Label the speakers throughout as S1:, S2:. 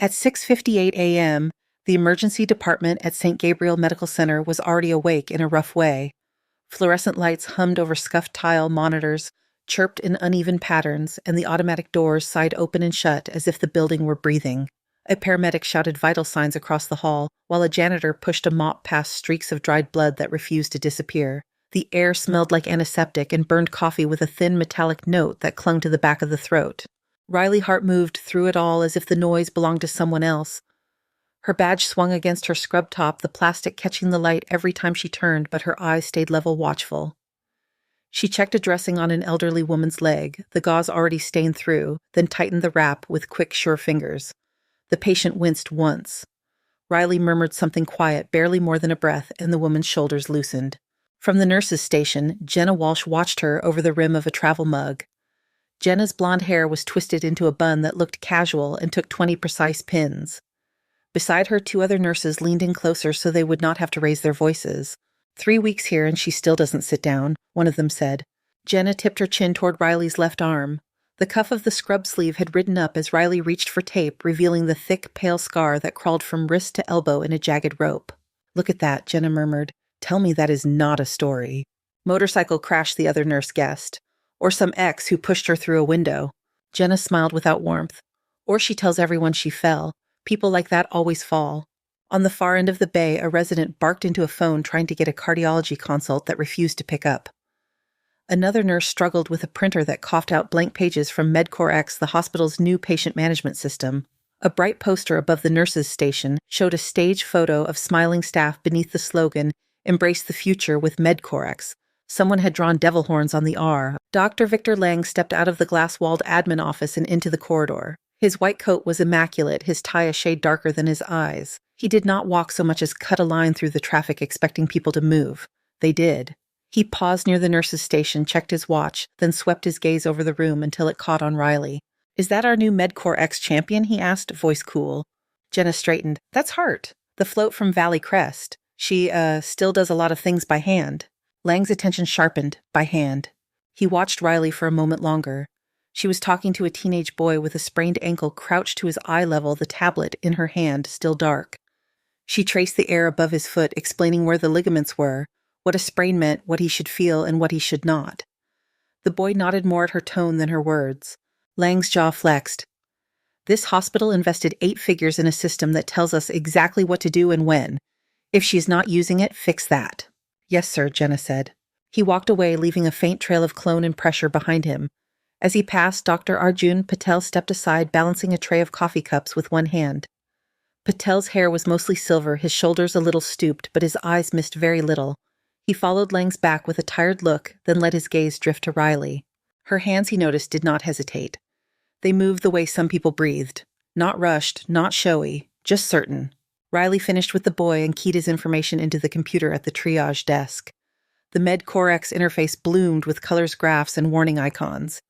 S1: At 6:58 a.m., the emergency department at St. Gabriel Medical Center was already awake in a rough way. Fluorescent lights hummed over scuffed tile monitors, chirped in uneven patterns, and the automatic doors sighed open and shut as if the building were breathing. A paramedic shouted vital signs across the hall, while a janitor pushed a mop past streaks of dried blood that refused to disappear. The air smelled like antiseptic and burned coffee with a thin metallic note that clung to the back of the throat. Riley Hart moved through it all as if the noise belonged to someone else. Her badge swung against her scrub top, the plastic catching the light every time she turned, but her eyes stayed level, watchful. She checked a dressing on an elderly woman's leg, the gauze already stained through, then tightened the wrap with quick, sure fingers. The patient winced once. Riley murmured something quiet, barely more than a breath, and the woman's shoulders loosened. From the nurse's station, Jenna Walsh watched her over the rim of a travel mug. Jenna's blonde hair was twisted into a bun that looked casual and took 20 precise pins. Beside her, 2 other nurses leaned in closer so they would not have to raise their voices. 3 weeks here and she still doesn't sit down, one of them said. Jenna tipped her chin toward Riley's left arm. The cuff of the scrub sleeve had ridden up as Riley reached for tape, revealing the thick, pale scar that crawled from wrist to elbow in a jagged rope. "Look at that," Jenna murmured. "Tell me that is not a story." "Motorcycle crash," the other nurse guessed. "Or some ex who pushed her through a window." Jenna smiled without warmth. "Or she tells everyone she fell. People like that always fall." On the far end of the bay, a resident barked into a phone trying to get a cardiology consult that refused to pick up. Another nurse struggled with a printer that coughed out blank pages from MedCoreX, the hospital's new patient management system. A bright poster above the nurses' station showed a stage photo of smiling staff beneath the slogan, "Embrace the future with MedCoreX." Someone had drawn devil horns on the R. Dr. Victor Lang stepped out of the glass-walled admin office and into the corridor. His white coat was immaculate, his tie a shade darker than his eyes. He did not walk so much as cut a line through the traffic expecting people to move. They did. He paused near the nurse's station, checked his watch, then swept his gaze over the room until it caught on Riley. "Is that our new MedCoreX champion?" he asked, voice cool. Jenna straightened. "That's Hart, the float from Valley Crest. She, still does a lot of things by hand." Lang's attention sharpened, by hand. He watched Riley for a moment longer. She was talking to a teenage boy with a sprained ankle crouched to his eye level, the tablet in her hand, still dark. She traced the air above his foot, explaining where the ligaments were, what a sprain meant, what he should feel, and what he should not. The boy nodded more at her tone than her words. Lang's jaw flexed. "This hospital invested 8 figures in a system that tells us exactly what to do and when. If she's not using it, fix that." "Yes, sir," Jenna said. He walked away, leaving a faint trail of clone and pressure behind him. As he passed, Dr. Arjun Patel stepped aside, balancing a tray of coffee cups with one hand. Patel's hair was mostly silver, his shoulders a little stooped, but his eyes missed very little. He followed Lang's back with a tired look, then let his gaze drift to Riley. Her hands, he noticed, did not hesitate. They moved the way some people breathed. Not rushed, not showy, just certain. Riley finished with the boy and keyed his information into the computer at the triage desk. The MedCoreX interface bloomed with colors, graphs, and warning icons.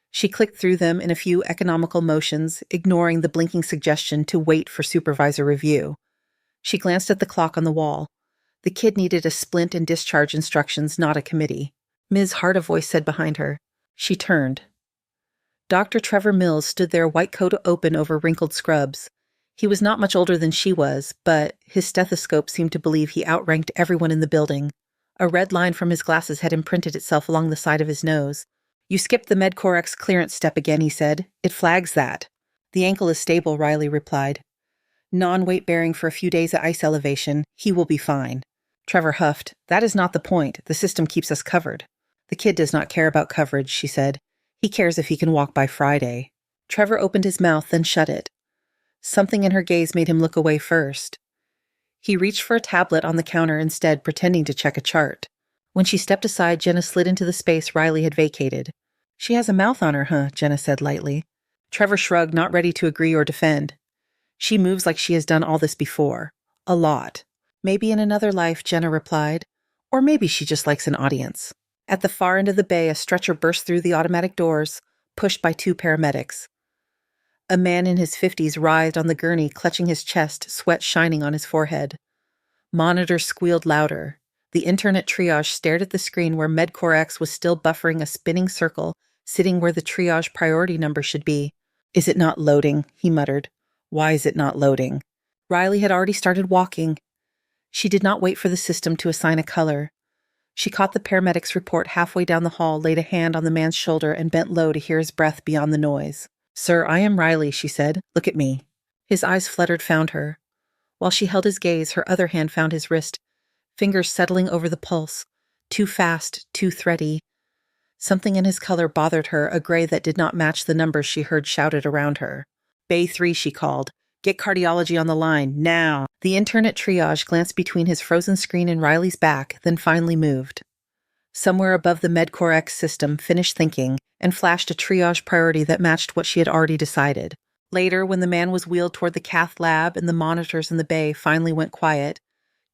S1: She clicked through them in a few economical motions, ignoring the blinking suggestion to wait for supervisor review. She glanced at the clock on the wall. The kid needed a splint and discharge instructions, not a committee. "Ms. Hart," a voice said behind her. She turned. Dr. Trevor Mills stood there, white coat open over wrinkled scrubs. He was not much older than she was, but his stethoscope seemed to believe he outranked everyone in the building. A red line from his glasses had imprinted itself along the side of his nose. "You skipped the MedCoreX clearance step again," he said. "It flags that." "The ankle is stable," Riley replied. "Non-weight bearing for a few days at ice elevation. He will be fine." Trevor huffed. "That is not the point. The system keeps us covered." "The kid does not care about coverage," she said. "He cares if he can walk by Friday." Trevor opened his mouth, then shut it. Something in her gaze made him look away first. He reached for a tablet on the counter instead, pretending to check a chart. When she stepped aside, Jenna slid into the space Riley had vacated. "She has a mouth on her, huh?" Jenna said lightly. Trevor shrugged, not ready to agree or defend. "She moves like she has done all this before. A lot." "Maybe in another life," Jenna replied. "Or maybe she just likes an audience." At the far end of the bay, a stretcher burst through the automatic doors, pushed by 2 paramedics. A man in his 50s writhed on the gurney, clutching his chest, sweat shining on his forehead. Monitors squealed louder. The intern at triage stared at the screen where MedCoreX was still buffering a spinning circle, sitting where the triage priority number should be. "Is it not loading?" he muttered. Why is it not loading? Riley had already started walking. She did not wait for the system to assign a color. She caught the paramedic's report halfway down the hall, laid a hand on the man's shoulder, and bent low to hear his breath beyond the noise. "Sir, I am Riley," she said. "Look at me." His eyes fluttered, found her. While she held his gaze, her other hand found his wrist, fingers settling over the pulse. Too fast, too thready. Something in his color bothered her, a gray that did not match the numbers she heard shouted around her. "Bay 3, she called. "Get cardiology on the line, now." The intern at triage glanced between his frozen screen and Riley's back, then finally moved. Somewhere above the MedCore X system, finished thinking, and flashed a triage priority that matched what she had already decided. Later, when the man was wheeled toward the cath lab and the monitors in the bay finally went quiet,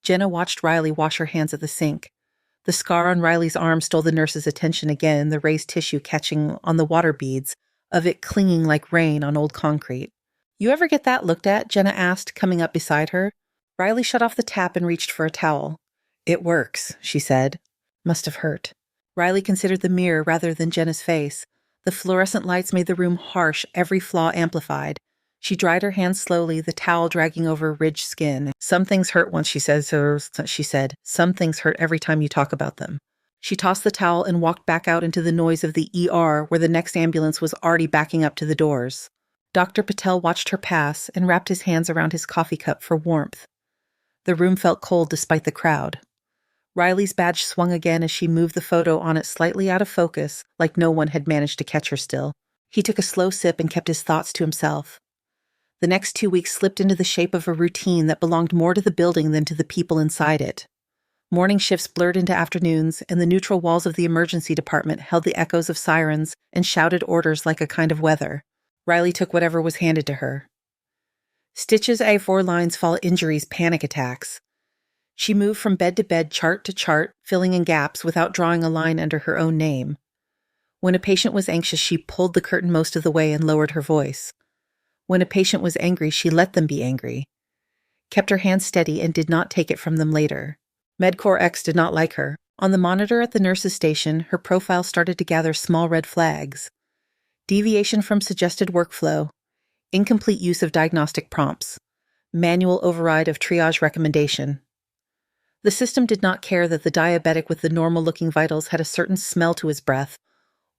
S1: Jenna watched Riley wash her hands at the sink. The scar on Riley's arm stole the nurse's attention again, the raised tissue catching on the water beads, of it clinging like rain on old concrete. "You ever get that looked at?" Jenna asked, coming up beside her. Riley shut off the tap and reached for a towel. "It works," she said. Must have hurt. Riley considered the mirror rather than Jenna's face. The fluorescent lights made the room harsh, every flaw amplified. She dried her hands slowly, the towel dragging over ridged skin. "Some things hurt once," she said. "Some things hurt every time you talk about them." She tossed the towel and walked back out into the noise of the ER, where the next ambulance was already backing up to the doors. Dr. Patel watched her pass and wrapped his hands around his coffee cup for warmth. The room felt cold despite the crowd. Riley's badge swung again as she moved the photo on it slightly out of focus, like no one had managed to catch her still. He took a slow sip and kept his thoughts to himself. The next 2 weeks slipped into the shape of a routine that belonged more to the building than to the people inside it. Morning shifts blurred into afternoons, and the neutral walls of the emergency department held the echoes of sirens and shouted orders like a kind of weather. Riley took whatever was handed to her. Stitches, A4 lines, fall injuries, panic attacks. She moved from bed to bed, chart to chart, filling in gaps without drawing a line under her own name. When a patient was anxious, she pulled the curtain most of the way and lowered her voice. When a patient was angry, she let them be angry, kept her hand steady, and did not take it from them later. MedCore X did not like her. On the monitor at the nurse's station, her profile started to gather small red flags. Deviation from suggested workflow, incomplete use of diagnostic prompts, manual override of triage recommendation. The system did not care that the diabetic with the normal-looking vitals had a certain smell to his breath,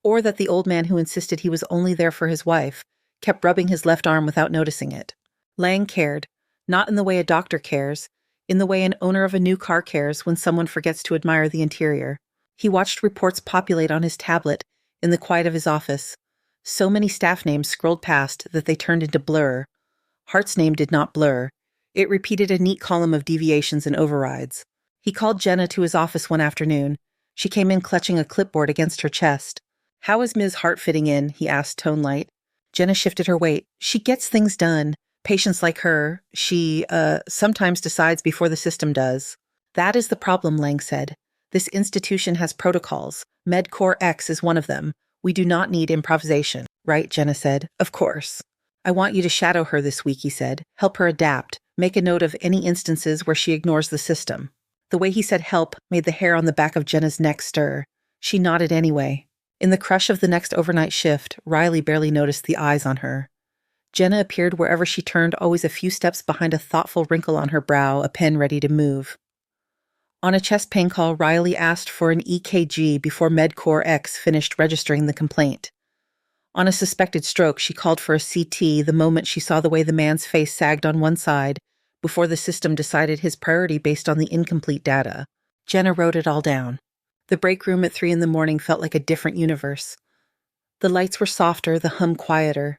S1: or that the old man who insisted he was only there for his wife kept rubbing his left arm without noticing it. Lang cared, not in the way a doctor cares, in the way an owner of a new car cares when someone forgets to admire the interior. He watched reports populate on his tablet in the quiet of his office. So many staff names scrolled past that they turned into blur. Hart's name did not blur. It repeated a neat column of deviations and overrides. He called Jenna to his office one afternoon. She came in clutching a clipboard against her chest. "How is Ms. Hart fitting in?" he asked, tone light. Jenna shifted her weight. "She gets things done. Patients like her, she, sometimes decides before the system does." "That is the problem," Lang said. "This institution has protocols. MedCore X is one of them. We do not need improvisation." "Right," Jenna said. "Of course." "I want you to shadow her this week," he said. "Help her adapt. Make a note of any instances where she ignores the system." The way he said help made the hair on the back of Jenna's neck stir. She nodded anyway. In the crush of the next overnight shift, Riley barely noticed the eyes on her. Jenna appeared wherever she turned, always a few steps behind a thoughtful wrinkle on her brow, a pen ready to move. On a chest pain call, Riley asked for an EKG before MedCore X finished registering the complaint. On a suspected stroke, she called for a CT the moment she saw the way the man's face sagged on one side, before the system decided his priority based on the incomplete data. Jenna wrote it all down. The break room at 3 a.m. felt like a different universe. The lights were softer, the hum quieter.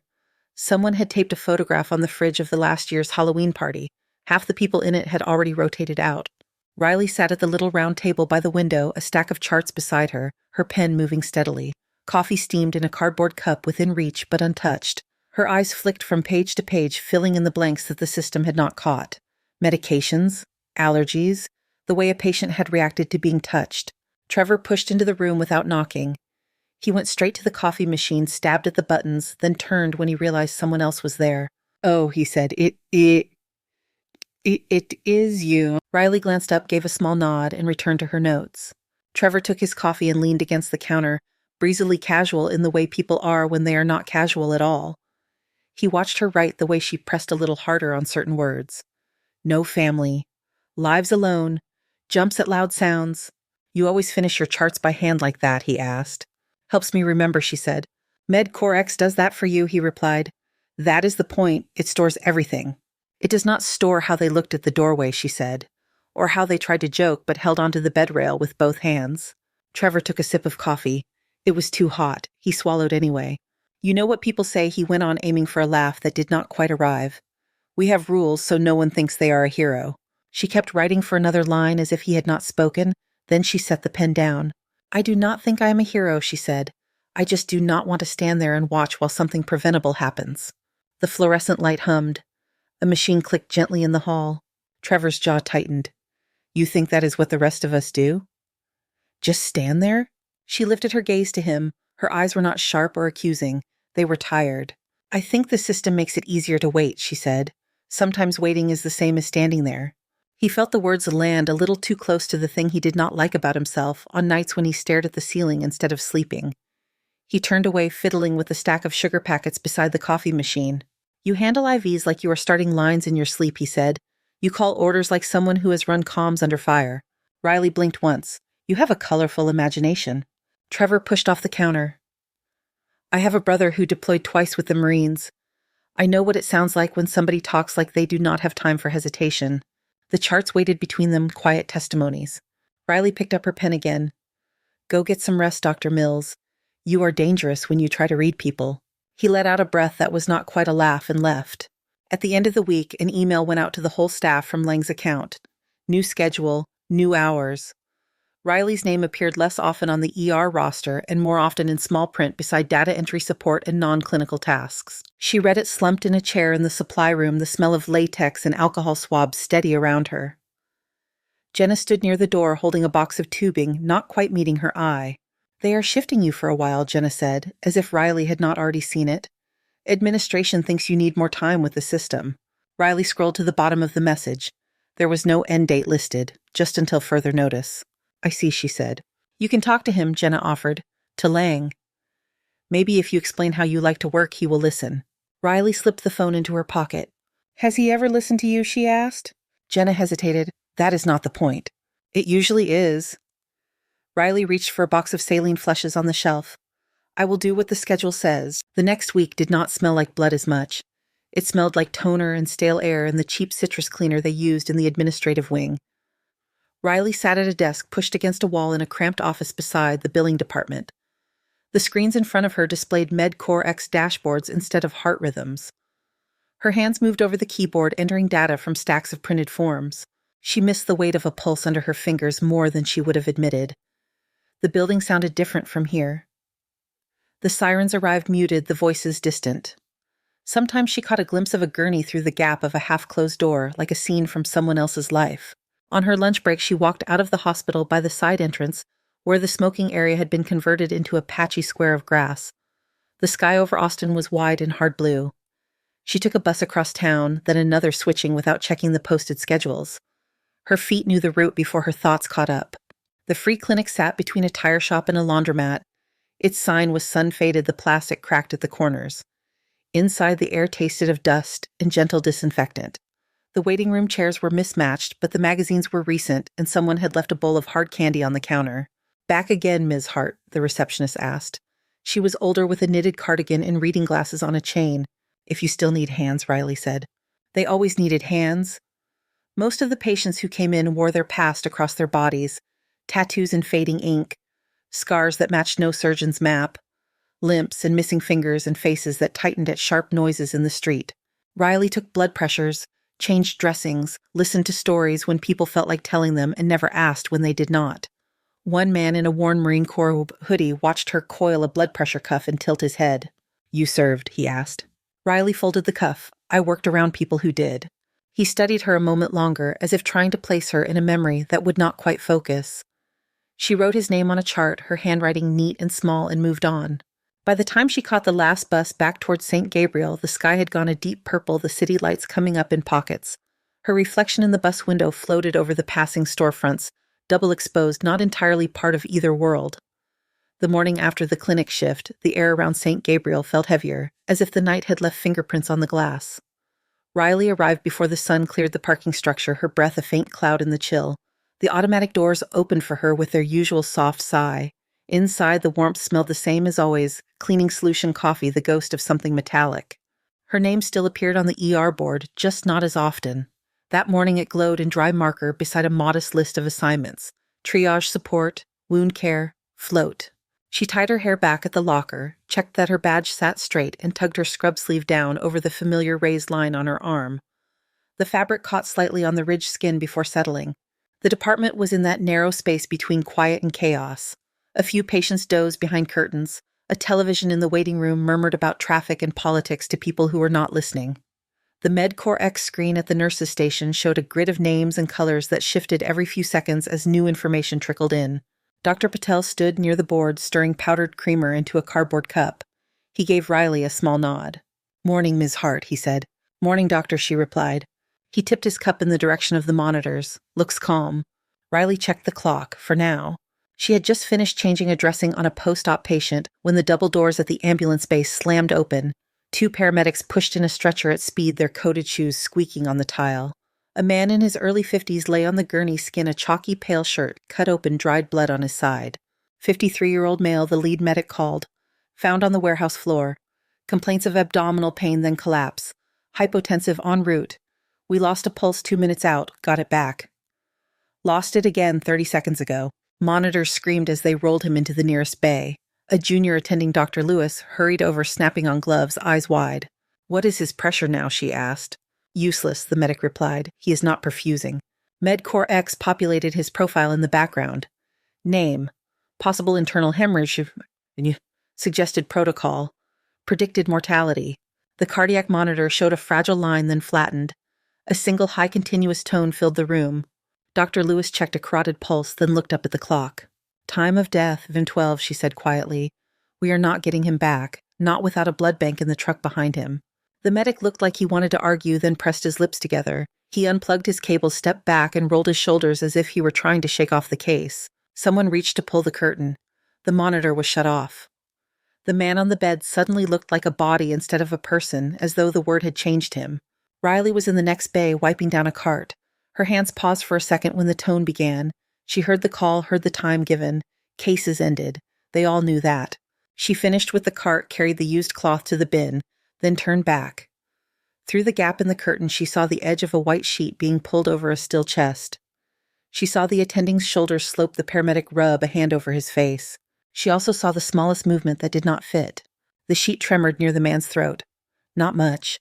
S1: Someone had taped a photograph on the fridge of the last year's Halloween party. Half the people in it had already rotated out. Riley sat at the little round table by the window, a stack of charts beside her, her pen moving steadily. Coffee steamed in a cardboard cup within reach but untouched. Her eyes flicked from page to page, filling in the blanks that the system had not caught. Medications, allergies, the way a patient had reacted to being touched. Trevor pushed into the room without knocking. He went straight to the coffee machine, stabbed at the buttons, then turned when he realized someone else was there. "Oh," he said, It is you." Riley glanced up, gave a small nod, and returned to her notes. Trevor took his coffee and leaned against the counter, breezily casual in the way people are when they are not casual at all. He watched her write the way she pressed a little harder on certain words. No family. Lives alone. Jumps at loud sounds. You always finish your charts by hand like that, he asked. Helps me remember, she said. MedCoreX does that for you, he replied. That is the point. It stores everything. It does not store how they looked at the doorway, she said, or how they tried to joke but held onto the bed rail with both hands. Trevor took a sip of coffee. It was too hot. He swallowed anyway. You know what people say, he went on, aiming for a laugh that did not quite arrive. We have rules so no one thinks they are a hero. She kept writing for another line as if he had not spoken. Then she set the pen down. I do not think I am a hero, she said. I just do not want to stand there and watch while something preventable happens. The fluorescent light hummed. A machine clicked gently in the hall. Trevor's jaw tightened. You think that is what the rest of us do? Just stand there? She lifted her gaze to him. Her eyes were not sharp or accusing. They were tired. I think the system makes it easier to wait, she said. Sometimes waiting is the same as standing there. He felt the words land a little too close to the thing he did not like about himself on nights when he stared at the ceiling instead of sleeping. He turned away, fiddling with the stack of sugar packets beside the coffee machine. You handle IVs like you are starting lines in your sleep, he said. You call orders like someone who has run comms under fire. Riley blinked once. You have a colorful imagination. Trevor pushed off the counter. I have a brother who deployed twice with the Marines. I know what it sounds like when somebody talks like they do not have time for hesitation. The charts waited between them, quiet testimonies. Riley picked up her pen again. Go get some rest, Dr. Mills. You are dangerous when you try to read people. He let out a breath that was not quite a laugh and left. At the end of the week, an email went out to the whole staff from Lang's account. New schedule, new hours. Riley's name appeared less often on the ER roster and more often in small print beside data entry support and non-clinical tasks. She read it slumped in a chair in the supply room, the smell of latex and alcohol swabs steady around her. Jenna stood near the door holding a box of tubing, not quite meeting her eye. They are shifting you for a while, Jenna said, as if Riley had not already seen it. Administration thinks you need more time with the system. Riley scrolled to the bottom of the message. There was no end date listed, just until further notice. I see, she said. You can talk to him, Jenna offered. To Lang. Maybe if you explain how you like to work, he will listen. Riley slipped the phone into her pocket. Has he ever listened to you, she asked. Jenna hesitated. That is not the point. It usually is. Riley reached for a box of saline flushes on the shelf. I will do what the schedule says. The next week did not smell like blood as much. It smelled like toner and stale air and the cheap citrus cleaner they used in the administrative wing. Riley sat at a desk pushed against a wall in a cramped office beside the billing department. The screens in front of her displayed MedCoreX dashboards instead of heart rhythms. Her hands moved over the keyboard, entering data from stacks of printed forms. She missed the weight of a pulse under her fingers more than she would have admitted. The building sounded different from here. The sirens arrived muted, the voices distant. Sometimes she caught a glimpse of a gurney through the gap of a half-closed door, like a scene from someone else's life. On her lunch break, she walked out of the hospital by the side entrance, where the smoking area had been converted into a patchy square of grass. The sky over Austin was wide and hard blue. She took a bus across town, then another, switching without checking the posted schedules. Her feet knew the route before her thoughts caught up. The free clinic sat between a tire shop and a laundromat. Its sign was sun-faded, the plastic cracked at the corners. Inside, the air tasted of dust and gentle disinfectant. The waiting room chairs were mismatched, but the magazines were recent, and someone had left a bowl of hard candy on the counter. Back again, Ms. Hart, the receptionist asked. She was older, with a knitted cardigan and reading glasses on a chain. If you still need hands, Riley said. They always needed hands. Most of the patients who came in wore their past across their bodies, tattoos and fading ink, scars that matched no surgeon's map, limps and missing fingers and faces that tightened at sharp noises in the street. Riley took blood pressures, changed dressings, listened to stories when people felt like telling them and never asked when they did not. One man in a worn Marine Corps hoodie watched her coil a blood pressure cuff and tilt his head. You served, he asked. Riley folded the cuff. I worked around people who did. He studied her a moment longer, as if trying to place her in a memory that would not quite focus. She wrote his name on a chart, her handwriting neat and small, and moved on. By the time she caught the last bus back towards St. Gabriel, the sky had gone a deep purple, the city lights coming up in pockets. Her reflection in the bus window floated over the passing storefronts, double exposed, not entirely part of either world. The morning after the clinic shift, the air around St. Gabriel felt heavier, as if the night had left fingerprints on the glass. Riley arrived before the sun cleared the parking structure, her breath a faint cloud in the chill. The automatic doors opened for her with their usual soft sigh. Inside, the warmth smelled the same as always, cleaning solution coffee, the ghost of something metallic. Her name still appeared on the ER board, just not as often. That morning it glowed in dry marker beside a modest list of assignments: triage support, wound care, float. She tied her hair back at the locker, checked that her badge sat straight, and tugged her scrub sleeve down over the familiar raised line on her arm. The fabric caught slightly on the ridged skin before settling. The department was in that narrow space between quiet and chaos. A few patients dozed behind curtains. A television in the waiting room murmured about traffic and politics to people who were not listening. The MedCore X screen at the nurses' station showed a grid of names and colors that shifted every few seconds as new information trickled in. Dr. Patel stood near the board, stirring powdered creamer into a cardboard cup. He gave Riley a small nod. "Morning, Ms. Hart," he said. "Morning, doctor," she replied. He tipped his cup in the direction of the monitors. "Looks calm." Riley checked the clock, for now. She had just finished changing a dressing on a post-op patient when the double doors at the ambulance bay slammed open. Two paramedics pushed in a stretcher at speed, their coated shoes squeaking on the tile. A man in his early 50s lay on the gurney skin, a chalky pale shirt, cut open, dried blood on his side. 53-year-old male, the lead medic called. Found on the warehouse floor. Complaints of abdominal pain, then collapse. Hypotensive en route. We lost a pulse 2 minutes out, got it back. Lost it again 30 seconds ago. Monitors screamed as they rolled him into the nearest bay. A junior attending Dr. Lewis hurried over, snapping on gloves, eyes wide. "What is his pressure now?" she asked. "Useless," the medic replied. "He is not perfusing." MedCore X populated his profile in the background. Name. Possible internal hemorrhage. Suggested protocol. Predicted mortality. The cardiac monitor showed a fragile line, then flattened. A single high continuous tone filled the room. Dr. Lewis checked a carotid pulse, then looked up at the clock. "Time of death, Vim 12, she said quietly. "We are not getting him back, not without a blood bank in the truck behind him." The medic looked like he wanted to argue, then pressed his lips together. He unplugged his cable, stepped back, and rolled his shoulders as if he were trying to shake off the case. Someone reached to pull the curtain. The monitor was shut off. The man on the bed suddenly looked like a body instead of a person, as though the word had changed him. Riley was in the next bay, wiping down a cart. Her hands paused for a second when the tone began. She heard the call, heard the time given. Cases ended. They all knew that. She finished with the cart, carried the used cloth to the bin, then turned back. Through the gap in the curtain, she saw the edge of a white sheet being pulled over a still chest. She saw the attending's shoulders slope, the paramedic rub a hand over his face. She also saw the smallest movement that did not fit. The sheet tremored near the man's throat. Not much.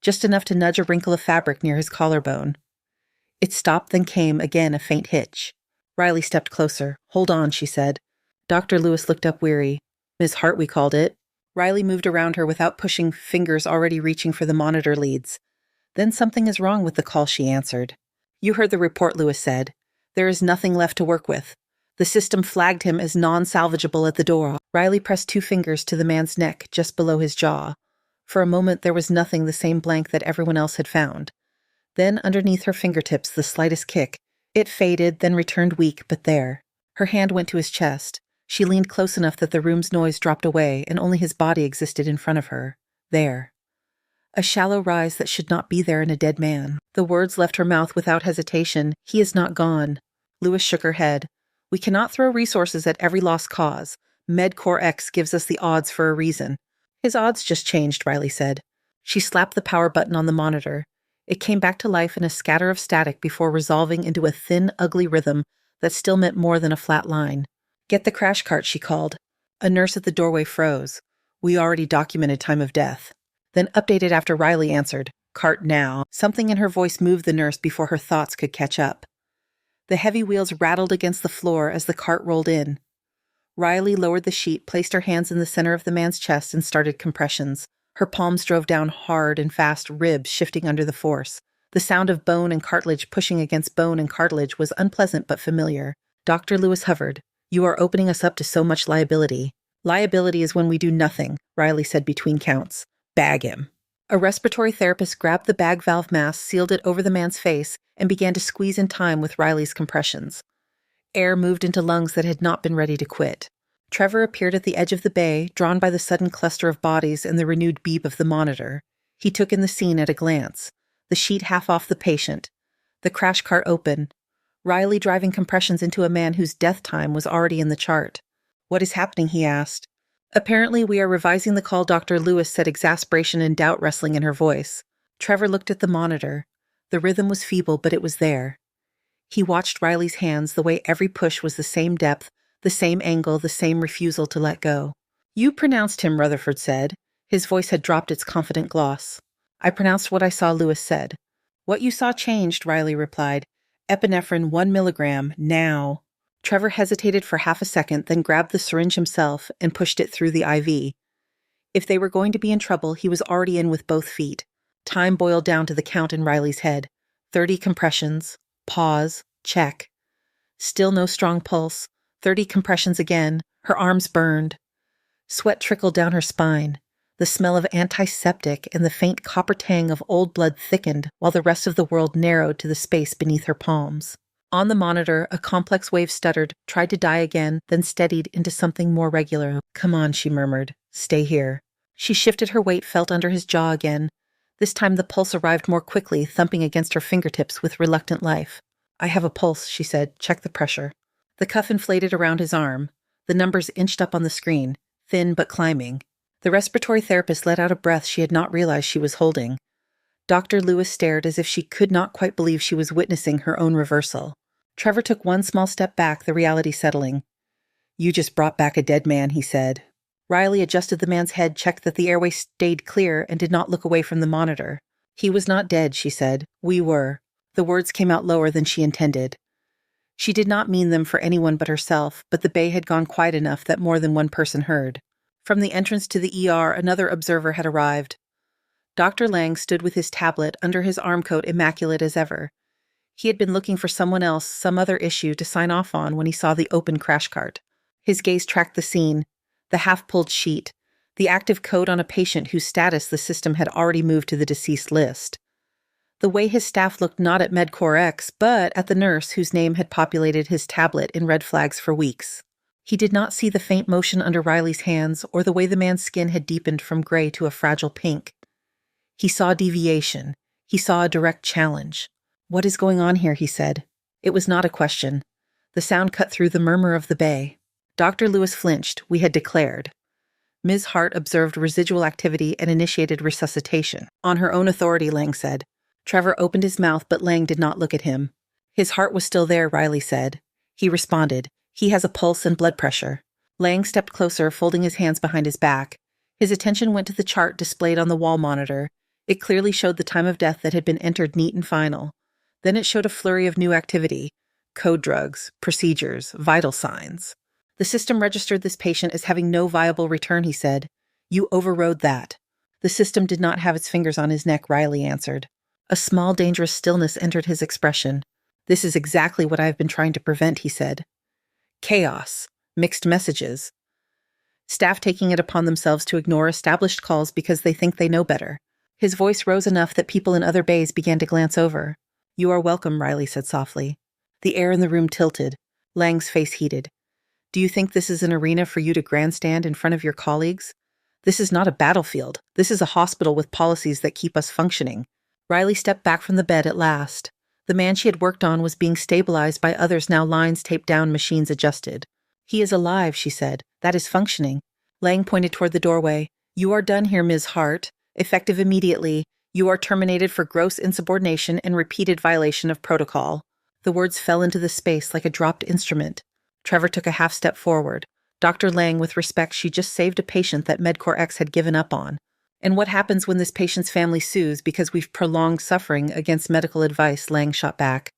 S1: Just enough to nudge a wrinkle of fabric near his collarbone. It stopped, then came again a faint hitch. Riley stepped closer. "Hold on," she said. Dr. Lewis looked up weary. "Ms. Hart, we called it." Riley moved around her without pushing, fingers already reaching for the monitor leads. "Then something is wrong with the call," she answered. "You heard the report," Lewis said. "There is nothing left to work with. The system flagged him as non-salvageable at the door." Riley pressed 2 fingers to the man's neck, just below his jaw. For a moment there was nothing, the same blank that everyone else had found. Then underneath her fingertips, the slightest kick. It faded, then returned weak, but there. Her hand went to his chest. She leaned close enough that the room's noise dropped away, and only his body existed in front of her. There. A shallow rise that should not be there in a dead man. The words left her mouth without hesitation. "He is not gone." Lewis shook her head. "We cannot throw resources at every lost cause. MedCore X gives us the odds for a reason." "His odds just changed," Riley said. She slapped the power button on the monitor. It came back to life in a scatter of static before resolving into a thin, ugly rhythm that still meant more than a flat line. "Get the crash cart," she called. A nurse at the doorway froze. "We already documented time of death." Then updated after Riley answered, "Cart now." Something in her voice moved the nurse before her thoughts could catch up. The heavy wheels rattled against the floor as the cart rolled in. Riley lowered the sheet, placed her hands in the center of the man's chest, and started compressions. Her palms drove down hard and fast, ribs shifting under the force. The sound of bone and cartilage pushing against bone and cartilage was unpleasant but familiar. Dr. Lewis hovered. "You are opening us up to so much liability." "Liability is when we do nothing," Riley said between counts. "Bag him." A respiratory therapist grabbed the bag valve mask, sealed it over the man's face, and began to squeeze in time with Riley's compressions. Air moved into lungs that had not been ready to quit. Trevor appeared at the edge of the bay, drawn by the sudden cluster of bodies and the renewed beep of the monitor. He took in the scene at a glance. The sheet half off the patient. The crash cart open. Riley driving compressions into a man whose death time was already in the chart. "What is happening?" he asked. "Apparently we are revising the call," Dr. Lewis said, exasperation and doubt wrestling in her voice. Trevor looked at the monitor. The rhythm was feeble, but it was there. He watched Riley's hands, the way every push was the same depth, the same angle, the same refusal to let go. "You pronounced him," Rutherford said. His voice had dropped its confident gloss. "I pronounced what I saw," Lewis said. "What you saw changed," Riley replied. "Epinephrine 1 milligram, now." Trevor hesitated for half a second, then grabbed the syringe himself and pushed it through the IV. If they were going to be in trouble, he was already in with both feet. Time boiled down to the count in Riley's head. 30 compressions. Pause. Check. Still no strong pulse. 30 compressions again. Her arms burned. Sweat trickled down her spine. The smell of antiseptic and the faint copper tang of old blood thickened while the rest of the world narrowed to the space beneath her palms. On the monitor, a complex wave stuttered, tried to die again, then steadied into something more regular. "Come on," she murmured. "Stay here." She shifted her weight, felt under his jaw again. This time the pulse arrived more quickly, thumping against her fingertips with reluctant life. "I have a pulse," she said. "Check the pressure." The cuff inflated around his arm. The numbers inched up on the screen, thin but climbing. The respiratory therapist let out a breath she had not realized she was holding. Dr. Lewis stared as if she could not quite believe she was witnessing her own reversal. Trevor took one small step back, the reality settling. "You just brought back a dead man," he said. Riley adjusted the man's head, checked that the airway stayed clear, and did not look away from the monitor. "He was not dead," she said. "We were." The words came out lower than she intended. She did not mean them for anyone but herself, but the bay had gone quiet enough that more than one person heard. From the entrance to the ER, another observer had arrived. Dr. Lang stood with his tablet under his armcoat, immaculate as ever. He had been looking for someone else, some other issue to sign off on when he saw the open crash cart. His gaze tracked the scene, the half-pulled sheet, the active code on a patient whose status the system had already moved to the deceased list. The way his staff looked not at MedCorp X, but at the nurse whose name had populated his tablet in red flags for weeks. He did not see the faint motion under Riley's hands or the way the man's skin had deepened from gray to a fragile pink. He saw deviation. He saw a direct challenge. "What is going on here?" he said. It was not a question. The sound cut through the murmur of the bay. Dr. Lewis flinched. We had declared. Ms. Hart observed residual activity and initiated resuscitation. "On her own authority," Lang said. Trevor opened his mouth, but Lang did not look at him. "His heart was still there," Riley said. He responded. "He has a pulse and blood pressure." Lang stepped closer, folding his hands behind his back. His attention went to the chart displayed on the wall monitor. It clearly showed the time of death that had been entered neat and final. Then it showed a flurry of new activity. Code drugs, procedures, vital signs. "The system registered this patient as having no viable return," he said. "You overrode that." "The system did not have its fingers on his neck," Riley answered. A small, dangerous stillness entered his expression. "This is exactly what I have been trying to prevent," he said. Chaos. Mixed messages. Staff taking it upon themselves to ignore established calls because they think they know better. His voice rose enough that people in other bays began to glance over. "You are welcome," Riley said softly. The air in the room tilted. Lang's face heated. "Do you think this is an arena for you to grandstand in front of your colleagues? This is not a battlefield. This is a hospital with policies that keep us functioning." Riley stepped back from the bed at last. The man she had worked on was being stabilized by others, now lines taped down, machines adjusted. "He is alive," she said. "That is functioning." Lang pointed toward the doorway. "You are done here, Ms. Hart. Effective immediately. You are terminated for gross insubordination and repeated violation of protocol." The words fell into the space like a dropped instrument. Trevor took a half step forward. Dr. Lang, with respect, she just saved a patient that MedCorp X had given up on. "And what happens when this patient's family sues because we've prolonged suffering against medical advice?" Lang shot back.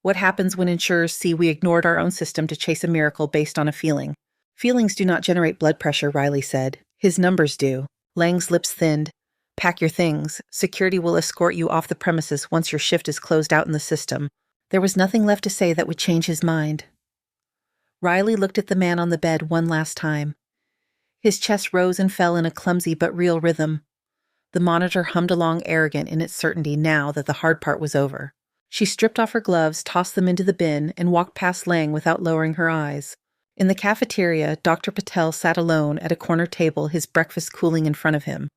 S1: "What happens when insurers see we ignored our own system to chase a miracle based on a feeling?" "Feelings do not generate blood pressure," Riley said. "His numbers do." Lang's lips thinned. "Pack your things. Security will escort you off the premises once your shift is closed out in the system." There was nothing left to say that would change his mind. Riley looked at the man on the bed one last time. His chest rose and fell in a clumsy but real rhythm. The monitor hummed along, arrogant in its certainty now that the hard part was over. She stripped off her gloves, tossed them into the bin, and walked past Lang without lowering her eyes. In the cafeteria, Dr. Patel sat alone at a corner table, his breakfast cooling in front of him.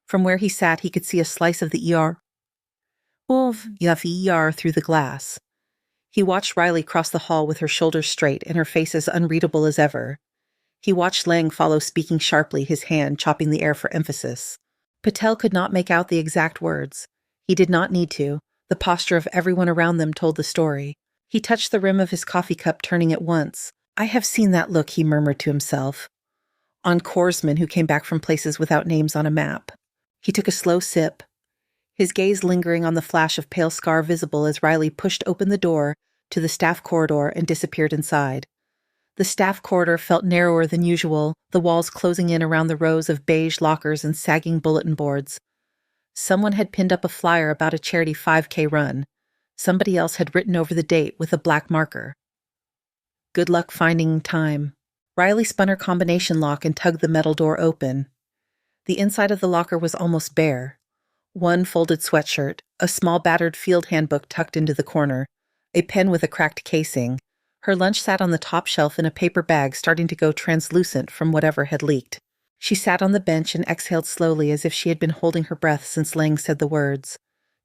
S1: From where he sat, he could see a slice of the ER through the glass. He watched Riley cross the hall with her shoulders straight and her face as unreadable as ever. He watched Lang follow, speaking sharply, his hand chopping the air for emphasis. Patel could not make out the exact words. He did not need to. The posture of everyone around them told the story. He touched the rim of his coffee cup, turning it once. "I have seen that look," he murmured to himself. On corpsmen who came back from places without names on a map. He took a slow sip, his gaze lingering on the flash of pale scar visible as Riley pushed open the door to the staff corridor and disappeared inside. The staff corridor felt narrower than usual, the walls closing in around the rows of beige lockers and sagging bulletin boards. Someone had pinned up a flyer about a charity 5K run. Somebody else had written over the date with a black marker. "Good luck finding time." Riley spun her combination lock and tugged the metal door open. The inside of the locker was almost bare. One folded sweatshirt, a small battered field handbook tucked into the corner, a pen with a cracked casing. Her lunch sat on the top shelf in a paper bag, starting to go translucent from whatever had leaked. She sat on the bench and exhaled slowly, as if she had been holding her breath since Lang said the words.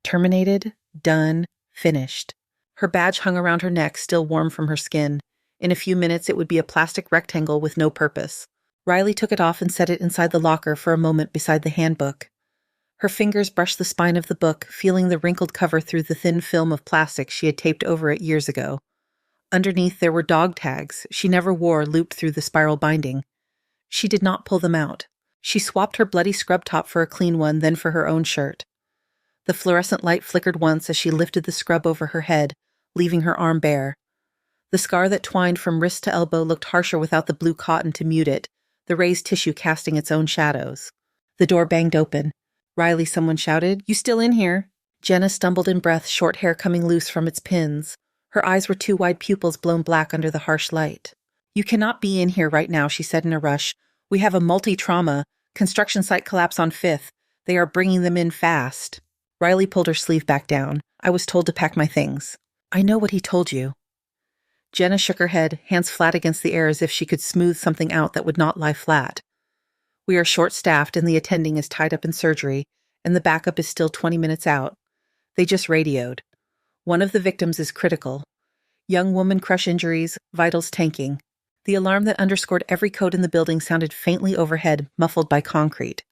S1: Terminated, done, finished. Her badge hung around her neck, still warm from her skin. In a few minutes it would be a plastic rectangle with no purpose. Riley took it off and set it inside the locker for a moment beside the handbook. Her fingers brushed the spine of the book, feeling the wrinkled cover through the thin film of plastic she had taped over it years ago. Underneath there were dog tags she never wore, looped through the spiral binding. She did not pull them out. She swapped her bloody scrub top for a clean one, then for her own shirt. The fluorescent light flickered once as she lifted the scrub over her head, leaving her arm bare. The scar that twined from wrist to elbow looked harsher without the blue cotton to mute it, the raised tissue casting its own shadows. The door banged open. "Riley," someone shouted. "You still in here?" Jenna stumbled in breath, short hair coming loose from its pins. Her eyes were two wide pupils blown black under the harsh light. "You cannot be in here right now," she said in a rush. "We have a multi-trauma. Construction site collapse on 5th. They are bringing them in fast." Riley pulled her sleeve back down. "I was told to pack my things." "I know what he told you." Jenna shook her head, hands flat against the air as if she could smooth something out that would not lie flat. "We are short-staffed and the attending is tied up in surgery, and the backup is still 20 minutes out. They just radioed. One of the victims is critical. Young woman crush injuries, vitals tanking." The alarm that underscored every code in the building sounded faintly overhead, muffled by concrete.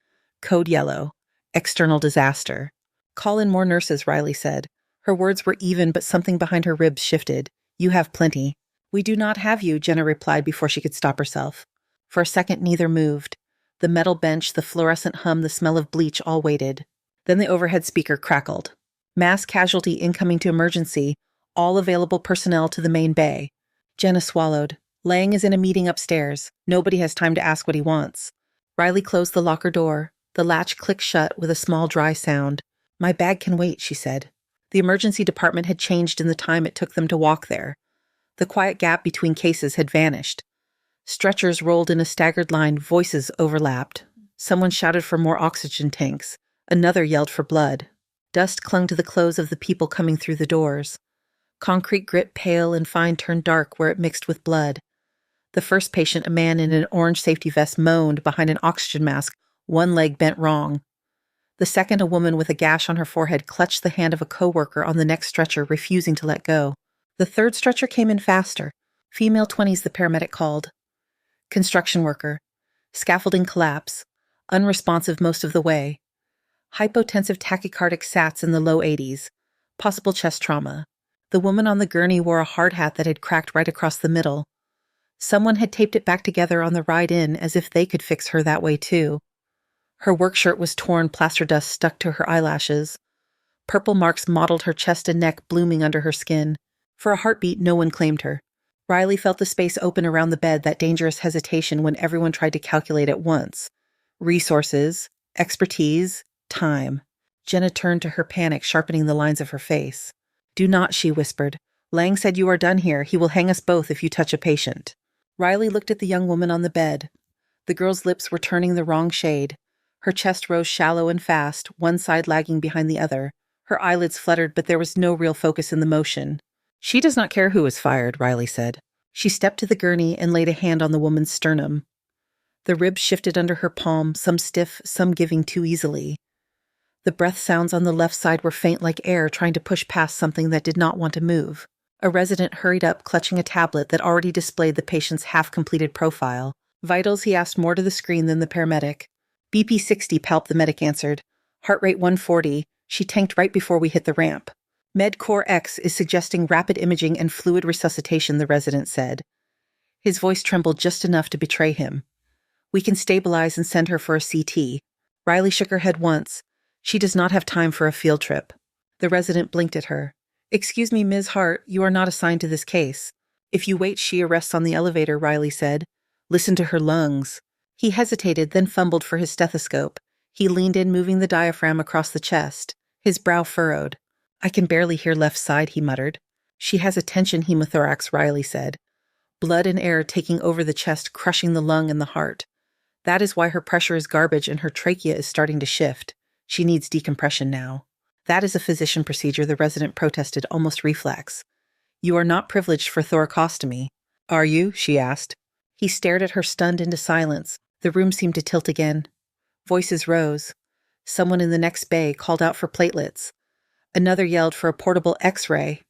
S1: Code yellow. External disaster. "Call in more nurses," Riley said. Her words were even, but something behind her ribs shifted. "You have plenty." "We do not have you," Jenna replied before she could stop herself. For a second, neither moved. The metal bench, the fluorescent hum, the smell of bleach all waited. Then the overhead speaker crackled. "Mass casualty incoming to emergency. All available personnel to the main bay." Jenna swallowed. "Lang is in a meeting upstairs. Nobody has time to ask what he wants." Riley closed the locker door. The latch clicked shut with a small dry sound. "My bag can wait," she said. The emergency department had changed in the time it took them to walk there. The quiet gap between cases had vanished. Stretchers rolled in a staggered line, voices overlapped. Someone shouted for more oxygen tanks. Another yelled for blood. Dust clung to the clothes of the people coming through the doors. Concrete grit, pale and fine, turned dark where it mixed with blood. The first patient, a man in an orange safety vest, moaned behind an oxygen mask, one leg bent wrong. The second, a woman with a gash on her forehead, clutched the hand of a coworker on the next stretcher, refusing to let go. The third stretcher came in faster. Female 20s, the paramedic called. Construction worker. Scaffolding collapse. Unresponsive most of the way. Hypotensive tachycardic sats in the low 80s. Possible chest trauma. The woman on the gurney wore a hard hat that had cracked right across the middle. Someone had taped it back together on the ride in, as if they could fix her that way too. Her work shirt was torn, plaster dust stuck to her eyelashes. Purple marks mottled her chest and neck, blooming under her skin. For a heartbeat, no one claimed her. Riley felt the space open around the bed, that dangerous hesitation when everyone tried to calculate at once. Resources, expertise, time. Jenna turned to her, panic sharpening the lines of her face. "Do not," she whispered. "Lang said you are done here. He will hang us both if you touch a patient." Riley looked at the young woman on the bed. The girl's lips were turning the wrong shade. Her chest rose shallow and fast, one side lagging behind the other. Her eyelids fluttered, but there was no real focus in the motion. "She does not care who is fired," Riley said. She stepped to the gurney and laid a hand on the woman's sternum. The ribs shifted under her palm, some stiff, some giving too easily. The breath sounds on the left side were faint like air trying to push past something that did not want to move. A resident hurried up, clutching a tablet that already displayed the patient's half-completed profile. Vitals, he asked more to the screen than the paramedic. BP 60, palp, the medic answered. Heart rate 140. She tanked right before we hit the ramp. Med Core X is suggesting rapid imaging and fluid resuscitation, the resident said. His voice trembled just enough to betray him. We can stabilize and send her for a CT. Riley shook her head once. She does not have time for a field trip. The resident blinked at her. Excuse me, Ms. Hart, you are not assigned to this case. If you wait, she arrests on the elevator, Riley said. Listen to her lungs. He hesitated, then fumbled for his stethoscope. He leaned in, moving the diaphragm across the chest. His brow furrowed. I can barely hear left side, he muttered. She has a tension hemothorax, Riley said. Blood and air taking over the chest, crushing the lung and the heart. That is why her pressure is garbage and her trachea is starting to shift. She needs decompression now. That is a physician procedure, the resident protested, almost reflex. You are not privileged for thoracostomy. Are you? She asked. He stared at her, stunned into silence. The room seemed to tilt again. Voices rose. Someone in the next bay called out for platelets. Another yelled for a portable X-ray.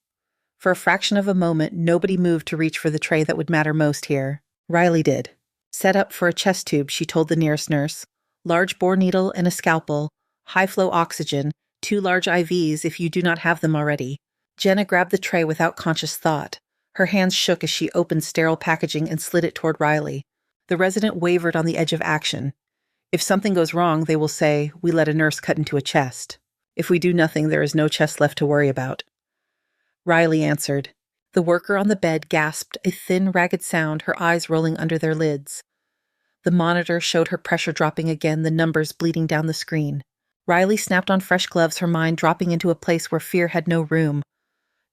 S1: For a fraction of a moment, nobody moved to reach for the tray that would matter most here. Riley did. Set up for a chest tube, she told the nearest nurse. Large bore needle and a scalpel. High-flow oxygen. 2 large IVs if you do not have them already. Jenna grabbed the tray without conscious thought. Her hands shook as she opened sterile packaging and slid it toward Riley. The resident wavered on the edge of action. If something goes wrong, they will say, we let a nurse cut into a chest. If we do nothing, there is no chest left to worry about. Riley answered. The worker on the bed gasped, a thin, ragged sound, her eyes rolling under their lids. The monitor showed her pressure dropping again, the numbers bleeding down the screen. Riley snapped on fresh gloves, her mind dropping into a place where fear had no room.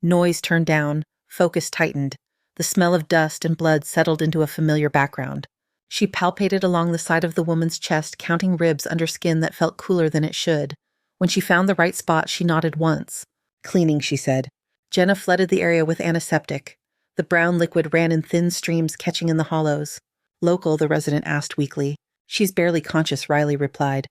S1: Noise turned down, focus tightened. The smell of dust and blood settled into a familiar background. She palpated along the side of the woman's chest, counting ribs under skin that felt cooler than it should. When she found the right spot, she nodded once. Cleaning, she said. Jenna flooded the area with antiseptic. The brown liquid ran in thin streams, catching in the hollows. Local, the resident asked weakly. She's barely conscious, Riley replied.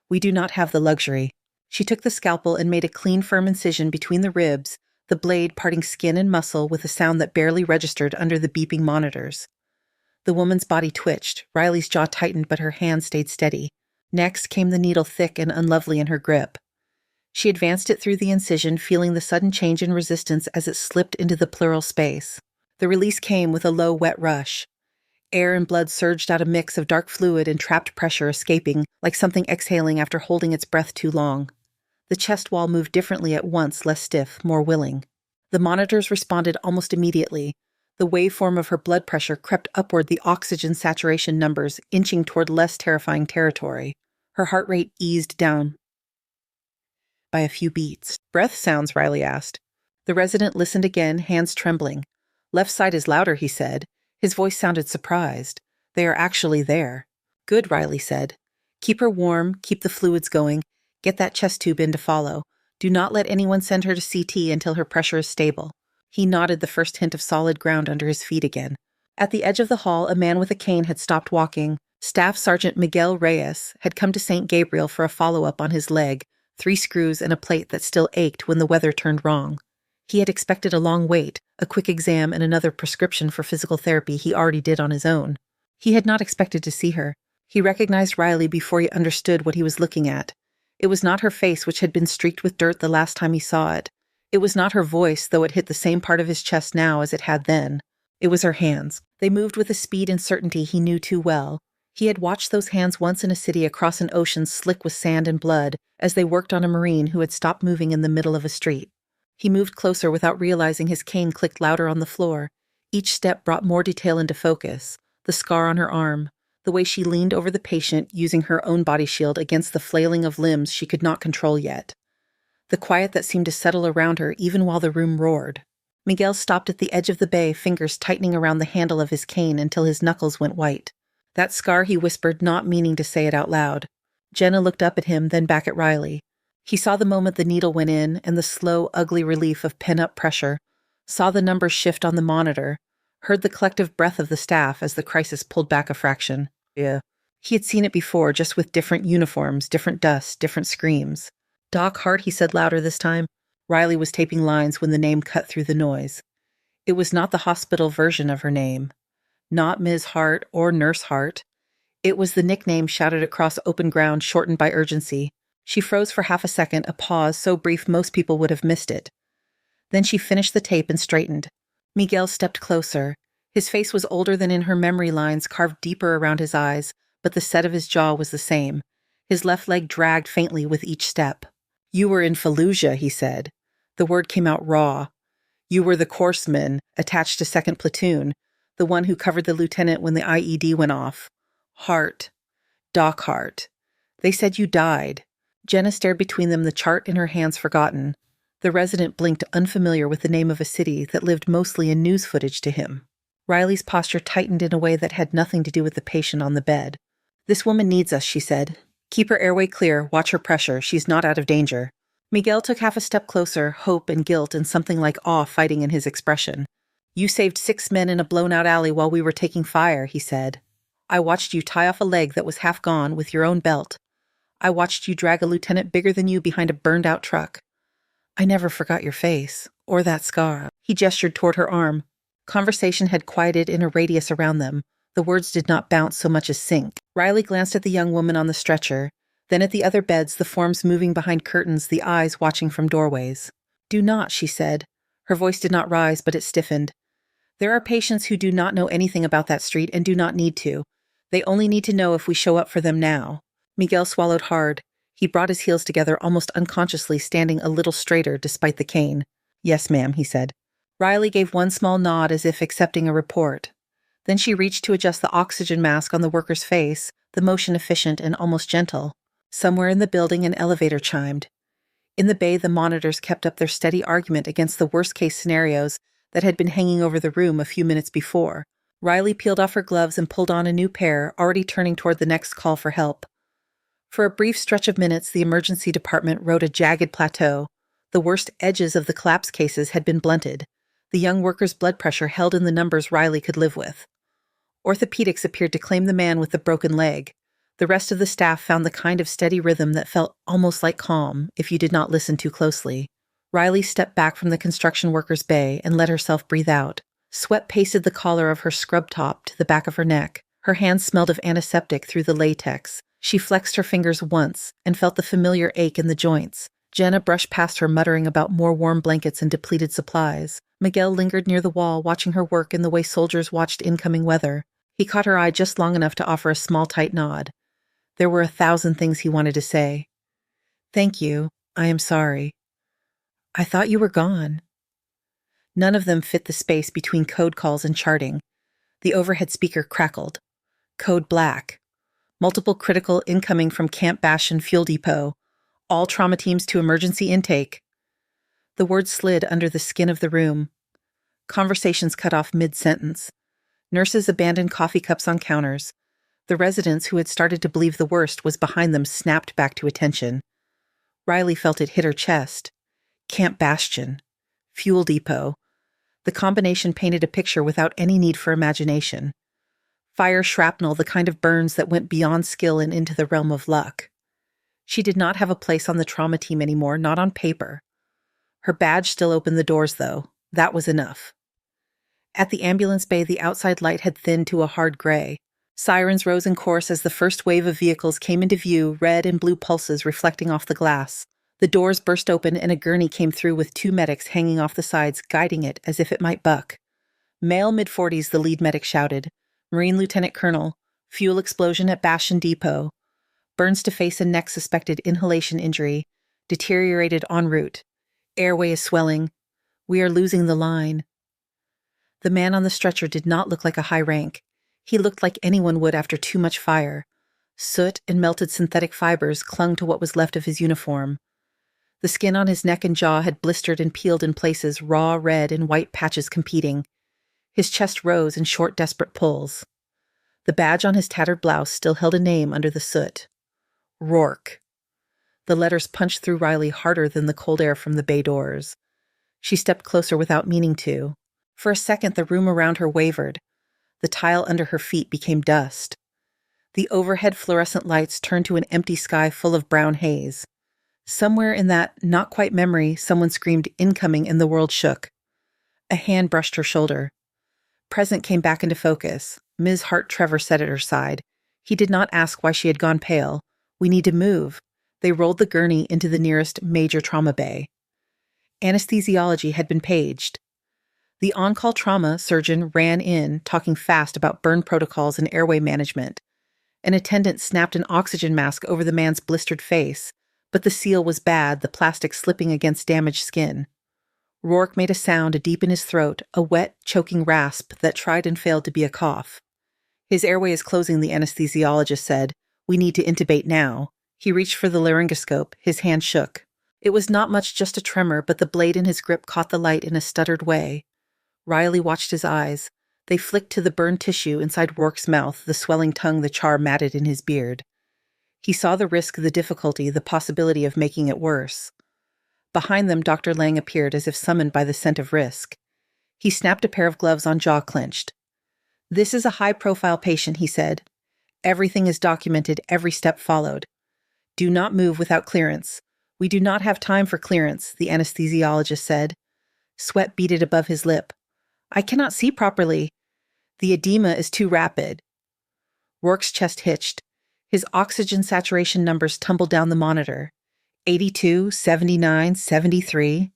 S1: We do not have the luxury. She took the scalpel and made a clean, firm incision between the ribs, the blade parting skin and muscle with a sound that barely registered under the beeping monitors. The woman's body twitched. Riley's jaw tightened, but her hand stayed steady. Next came the needle, thick and unlovely in her grip. She advanced it through the incision, feeling the sudden change in resistance as it slipped into the pleural space. The release came with a low, wet rush. Air and blood surged out, a mix of dark fluid and trapped pressure escaping, like something exhaling after holding its breath too long. The chest wall moved differently at once, less stiff, more willing. The monitors responded almost immediately. The waveform of her blood pressure crept upward, the oxygen saturation numbers inching toward less terrifying territory. Her heart rate eased down by a few beats. Breath sounds, Riley asked. The resident listened again, hands trembling. Left side is louder, he said. His voice sounded surprised. They are actually there. Good, Riley said. Keep her warm, keep the fluids going. Get that chest tube in to follow. Do not let anyone send her to CT until her pressure is stable. He nodded, the first hint of solid ground under his feet again. At the edge of the hall, a man with a cane had stopped walking. Staff Sergeant Miguel Reyes had come to St. Gabriel for a follow-up on his leg, 3 screws and a plate that still ached when the weather turned wrong. He had expected a long wait, a quick exam, and another prescription for physical therapy he already did on his own. He had not expected to see her. He recognized Riley before he understood what he was looking at. It was not her face, which had been streaked with dirt the last time he saw it. It was not her voice, though it hit the same part of his chest now as it had then. It was her hands. They moved with a speed and certainty he knew too well. He had watched those hands once in a city across an ocean slick with sand and blood as they worked on a Marine who had stopped moving in the middle of a street. He moved closer without realizing his cane clicked louder on the floor. Each step brought more detail into focus. The scar on her arm, the way she leaned over the patient using her own body shield against the flailing of limbs she could not control yet. The quiet that seemed to settle around her even while the room roared. Miguel stopped at the edge of the bay, fingers tightening around the handle of his cane until his knuckles went white. That scar, he whispered, not meaning to say it out loud. Jenna looked up at him, then back at Riley. He saw the moment the needle went in and the slow, ugly relief of pent-up pressure, saw the numbers shift on the monitor. heard the collective breath of the staff as the crisis pulled back a fraction. Yeah. He had seen it before, just with different uniforms, different dust, different screams. Doc Hart, he said louder this time. Riley was taping lines when the name cut through the noise. It was not the hospital version of her name. Not Ms. Hart or Nurse Hart. It was the nickname shouted across open ground, shortened by urgency. She froze for half a second, a pause so brief most people would have missed it. Then she finished the tape and straightened. Miguel stepped closer. His face was older than in her memory lines carved deeper around his eyes, but the set of his jaw was the same. His left leg dragged faintly with each step. "You were in Fallujah," he said. The word came out raw. "You were the courseman, attached to 2nd Platoon, the one who covered the lieutenant when the IED went off. Hart. Doc Hart. They said you died." Jenna stared between them, the chart in her hands forgotten. The resident blinked, unfamiliar with the name of a city that lived mostly in news footage to him. Riley's posture tightened in a way that had nothing to do with the patient on the bed. "This woman needs us," she said. "Keep her airway clear, watch her pressure, she's not out of danger." Miguel took half a step closer, hope and guilt and something like awe fighting in his expression. "You saved 6 men in a blown-out alley while we were taking fire," he said. "I watched you tie off a leg that was half gone with your own belt. I watched you drag a lieutenant bigger than you behind a burned-out truck. I never forgot your face, or that scar." He gestured toward her arm. Conversation had quieted in a radius around them. The words did not bounce so much as sink. Riley glanced at the young woman on the stretcher, then at the other beds, the forms moving behind curtains, the eyes watching from doorways. "Do not," she said. Her voice did not rise, but it stiffened. "There are patients who do not know anything about that street and do not need to. They only need to know if we show up for them now." Miguel swallowed hard. He brought his heels together almost unconsciously, standing a little straighter despite the cane. "Yes, ma'am," he said. Riley gave one small nod as if accepting a report. Then she reached to adjust the oxygen mask on the worker's face, the motion efficient and almost gentle. Somewhere in the building an elevator chimed. In the bay, the monitors kept up their steady argument against the worst-case scenarios that had been hanging over the room a few minutes before. Riley peeled off her gloves and pulled on a new pair, already turning toward the next call for help. For a brief stretch of minutes, the emergency department rode a jagged plateau. The worst edges of the collapse cases had been blunted. The young worker's blood pressure held in the numbers Riley could live with. Orthopedics appeared to claim the man with the broken leg. The rest of the staff found the kind of steady rhythm that felt almost like calm if you did not listen too closely. Riley stepped back from the construction worker's bay and let herself breathe out. Sweat pasted the collar of her scrub top to the back of her neck. Her hands smelled of antiseptic through the latex. She flexed her fingers once and felt the familiar ache in the joints. Jenna brushed past her, muttering about more warm blankets and depleted supplies. Miguel lingered near the wall, watching her work in the way soldiers watched incoming weather. He caught her eye just long enough to offer a small, tight nod. There were 1,000 things he wanted to say. "Thank you. I am sorry. I thought you were gone." None of them fit the space between code calls and charting. The overhead speaker crackled. Code black. Multiple critical incoming from Camp Bastion Fuel Depot. All trauma teams to emergency intake. The words slid under the skin of the room. Conversations cut off mid-sentence. Nurses abandoned coffee cups on counters. The residents who had started to believe the worst was behind them snapped back to attention. Riley felt it hit her chest. Camp Bastion. Fuel Depot. The combination painted a picture without any need for imagination. Fire shrapnel, the kind of burns that went beyond skill and into the realm of luck. She did not have a place on the trauma team anymore, not on paper. Her badge still opened the doors, though. That was enough. At the ambulance bay, the outside light had thinned to a hard gray. Sirens rose in chorus as the first wave of vehicles came into view, red and blue pulses reflecting off the glass. The doors burst open and a gurney came through with 2 medics hanging off the sides, guiding it as if it might buck. "Male mid-40s," the lead medic shouted. "Marine Lieutenant Colonel. Fuel explosion at Bastion Depot. Burns to face and neck, suspected inhalation injury. Deteriorated en route. Airway is swelling. We are losing the line." The man on the stretcher did not look like a high rank. He looked like anyone would after too much fire. Soot and melted synthetic fibers clung to what was left of his uniform. The skin on his neck and jaw had blistered and peeled in places, raw red and white patches competing. His chest rose in short, desperate pulls. The badge on his tattered blouse still held a name under the soot. Rourke. The letters punched through Riley harder than the cold air from the bay doors. She stepped closer without meaning to. For a second, the room around her wavered. The tile under her feet became dust. The overhead fluorescent lights turned to an empty sky full of brown haze. Somewhere in that not-quite memory, someone screamed incoming and the world shook. A hand brushed her shoulder. Present came back into focus. Ms. Hart Trevor sat at her side. He did not ask why she had gone pale. "We need to move." They rolled the gurney into the nearest major trauma bay. Anesthesiology had been paged. The on-call trauma surgeon ran in, talking fast about burn protocols and airway management. An attendant snapped an oxygen mask over the man's blistered face, but the seal was bad, the plastic slipping against damaged skin. Rourke made a sound deep in his throat, a wet, choking rasp that tried and failed to be a cough. "His airway is closing," the anesthesiologist said. "We need to intubate now." He reached for the laryngoscope. His hand shook. It was not much, just a tremor, but the blade in his grip caught the light in a stuttered way. Riley watched his eyes. They flicked to the burned tissue inside Rourke's mouth, the swelling tongue, the char matted in his beard. He saw the risk, the difficulty, the possibility of making it worse. Behind them, Dr. Lang appeared as if summoned by the scent of risk. He snapped a pair of gloves on, jaw clenched. "This is a high-profile patient," he said. "Everything is documented, every step followed. Do not move without clearance." "We do not have time for clearance," the anesthesiologist said. Sweat beaded above his lip. "I cannot see properly. The edema is too rapid." Rourke's chest hitched. His oxygen saturation numbers tumbled down the monitor. 82, 79, 73.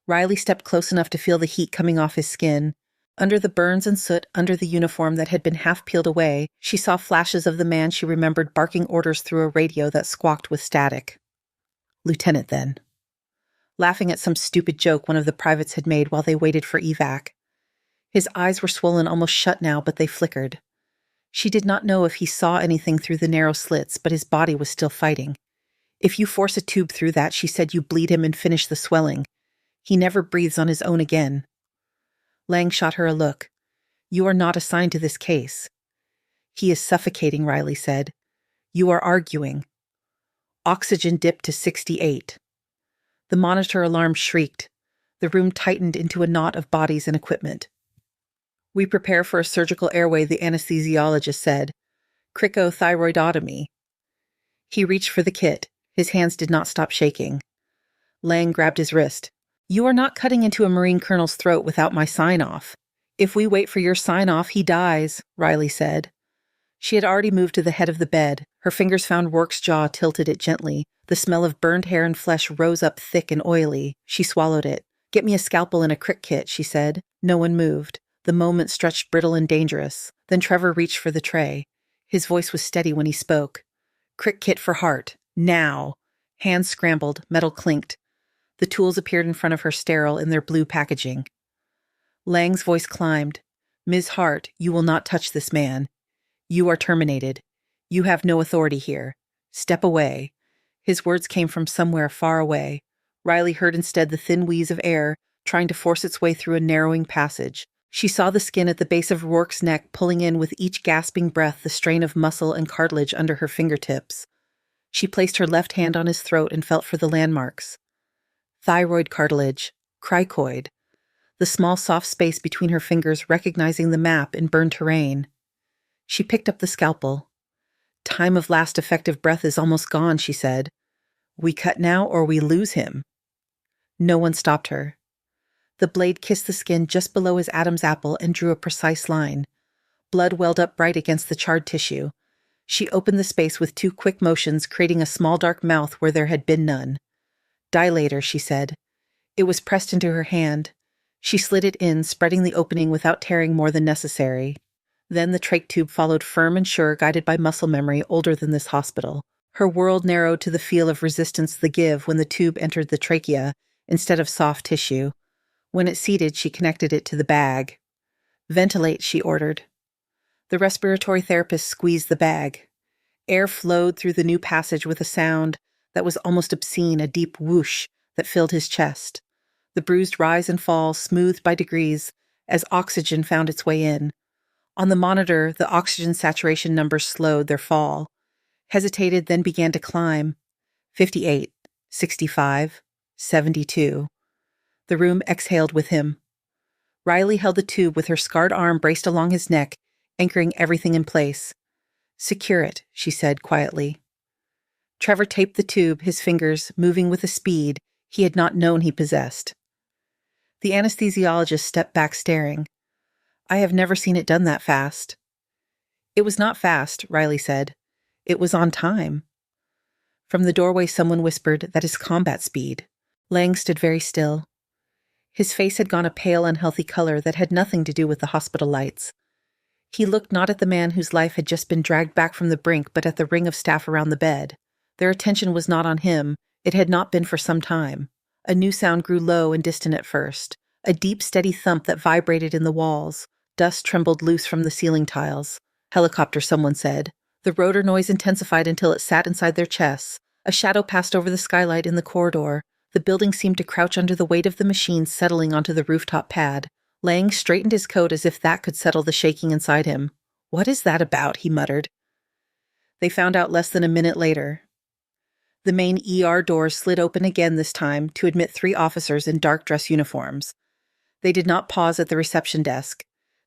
S1: Riley stepped close enough to feel the heat coming off his skin. Under the burns and soot under the uniform that had been half peeled away, she saw flashes of the man she remembered barking orders through a radio that squawked with static. Lieutenant, then. Laughing at some stupid joke one of the privates had made while they waited for evac. His eyes were swollen, almost shut now, but they flickered. She did not know if he saw anything through the narrow slits, but his body was still fighting. "If you force a tube through that," she said, "you bleed him and finish the swelling. He never breathes on his own again." Lang shot her a look. "You are not assigned to this case." "He is suffocating," Riley said. "You are arguing." Oxygen dipped to 68. The monitor alarm shrieked. The room tightened into a knot of bodies and equipment. "We prepare for a surgical airway," the anesthesiologist said. "Cricothyroidotomy." He reached for the kit. His hands did not stop shaking. Lang grabbed his wrist. "You are not cutting into a Marine colonel's throat without my sign-off." "If we wait for your sign-off, he dies," Riley said. She had already moved to the head of the bed. Her fingers found Rourke's jaw, tilted it gently. The smell of burned hair and flesh rose up thick and oily. She swallowed it. "Get me a scalpel and a crick kit," she said. No one moved. The moment stretched brittle and dangerous. Then Trevor reached for the tray. His voice was steady when he spoke. "Crick kit for Hart. Now." Hands scrambled. Metal clinked. The tools appeared in front of her, sterile in their blue packaging. Lang's voice climbed. "Ms. Hart, you will not touch this man. You are terminated. You have no authority here. Step away." His words came from somewhere far away. Riley heard instead the thin wheeze of air trying to force its way through a narrowing passage. She saw the skin at the base of Rourke's neck pulling in with each gasping breath, the strain of muscle and cartilage under her fingertips. She placed her left hand on his throat and felt for the landmarks. Thyroid cartilage. Cricoid. The small soft space between her fingers recognizing the map in burned terrain. She picked up the scalpel. "Time of last effective breath is almost gone," she said. "We cut now or we lose him." No one stopped her. The blade kissed the skin just below his Adam's apple and drew a precise line. Blood welled up bright against the charred tissue. She opened the space with 2 quick motions, creating a small dark mouth where there had been none. "Dilator," she said. It was pressed into her hand. She slid it in, spreading the opening without tearing more than necessary. Then the trach tube followed firm and sure, guided by muscle memory older than this hospital. Her world narrowed to the feel of resistance, the give, when the tube entered the trachea instead of soft tissue. When it seated, she connected it to the bag. "Ventilate," she ordered. The respiratory therapist squeezed the bag. Air flowed through the new passage with a sound that was almost obscene, a deep whoosh that filled his chest. The bruised rise and fall smoothed by degrees as oxygen found its way in. On the monitor, the oxygen saturation numbers slowed their fall, hesitated, then began to climb. 58, 65, 72. The room exhaled with him. Riley held the tube with her scarred arm braced along his neck, anchoring everything in place. "Secure it," she said quietly. Trevor taped the tube, his fingers moving with a speed he had not known he possessed. The anesthesiologist stepped back staring. "I have never seen it done that fast." "It was not fast," Riley said. "It was on time." From the doorway someone whispered, "That is combat speed." Lang stood very still. His face had gone a pale, unhealthy color that had nothing to do with the hospital lights. He looked not at the man whose life had just been dragged back from the brink, but at the ring of staff around the bed. Their attention was not on him. It had not been for some time. A new sound grew low and distant at first, a deep, steady thump that vibrated in the walls. Dust trembled loose from the ceiling tiles. "Helicopter," someone said. The rotor noise intensified until it sat inside their chests. A shadow passed over the skylight in the corridor. The building seemed to crouch under the weight of the machine settling onto the rooftop pad. Lang straightened his coat as if that could settle the shaking inside him. "What is that about?" he muttered. They found out less than a minute later. The main ER doors slid open again this time to admit 3 officers in dark dress uniforms. They did not pause at the reception desk.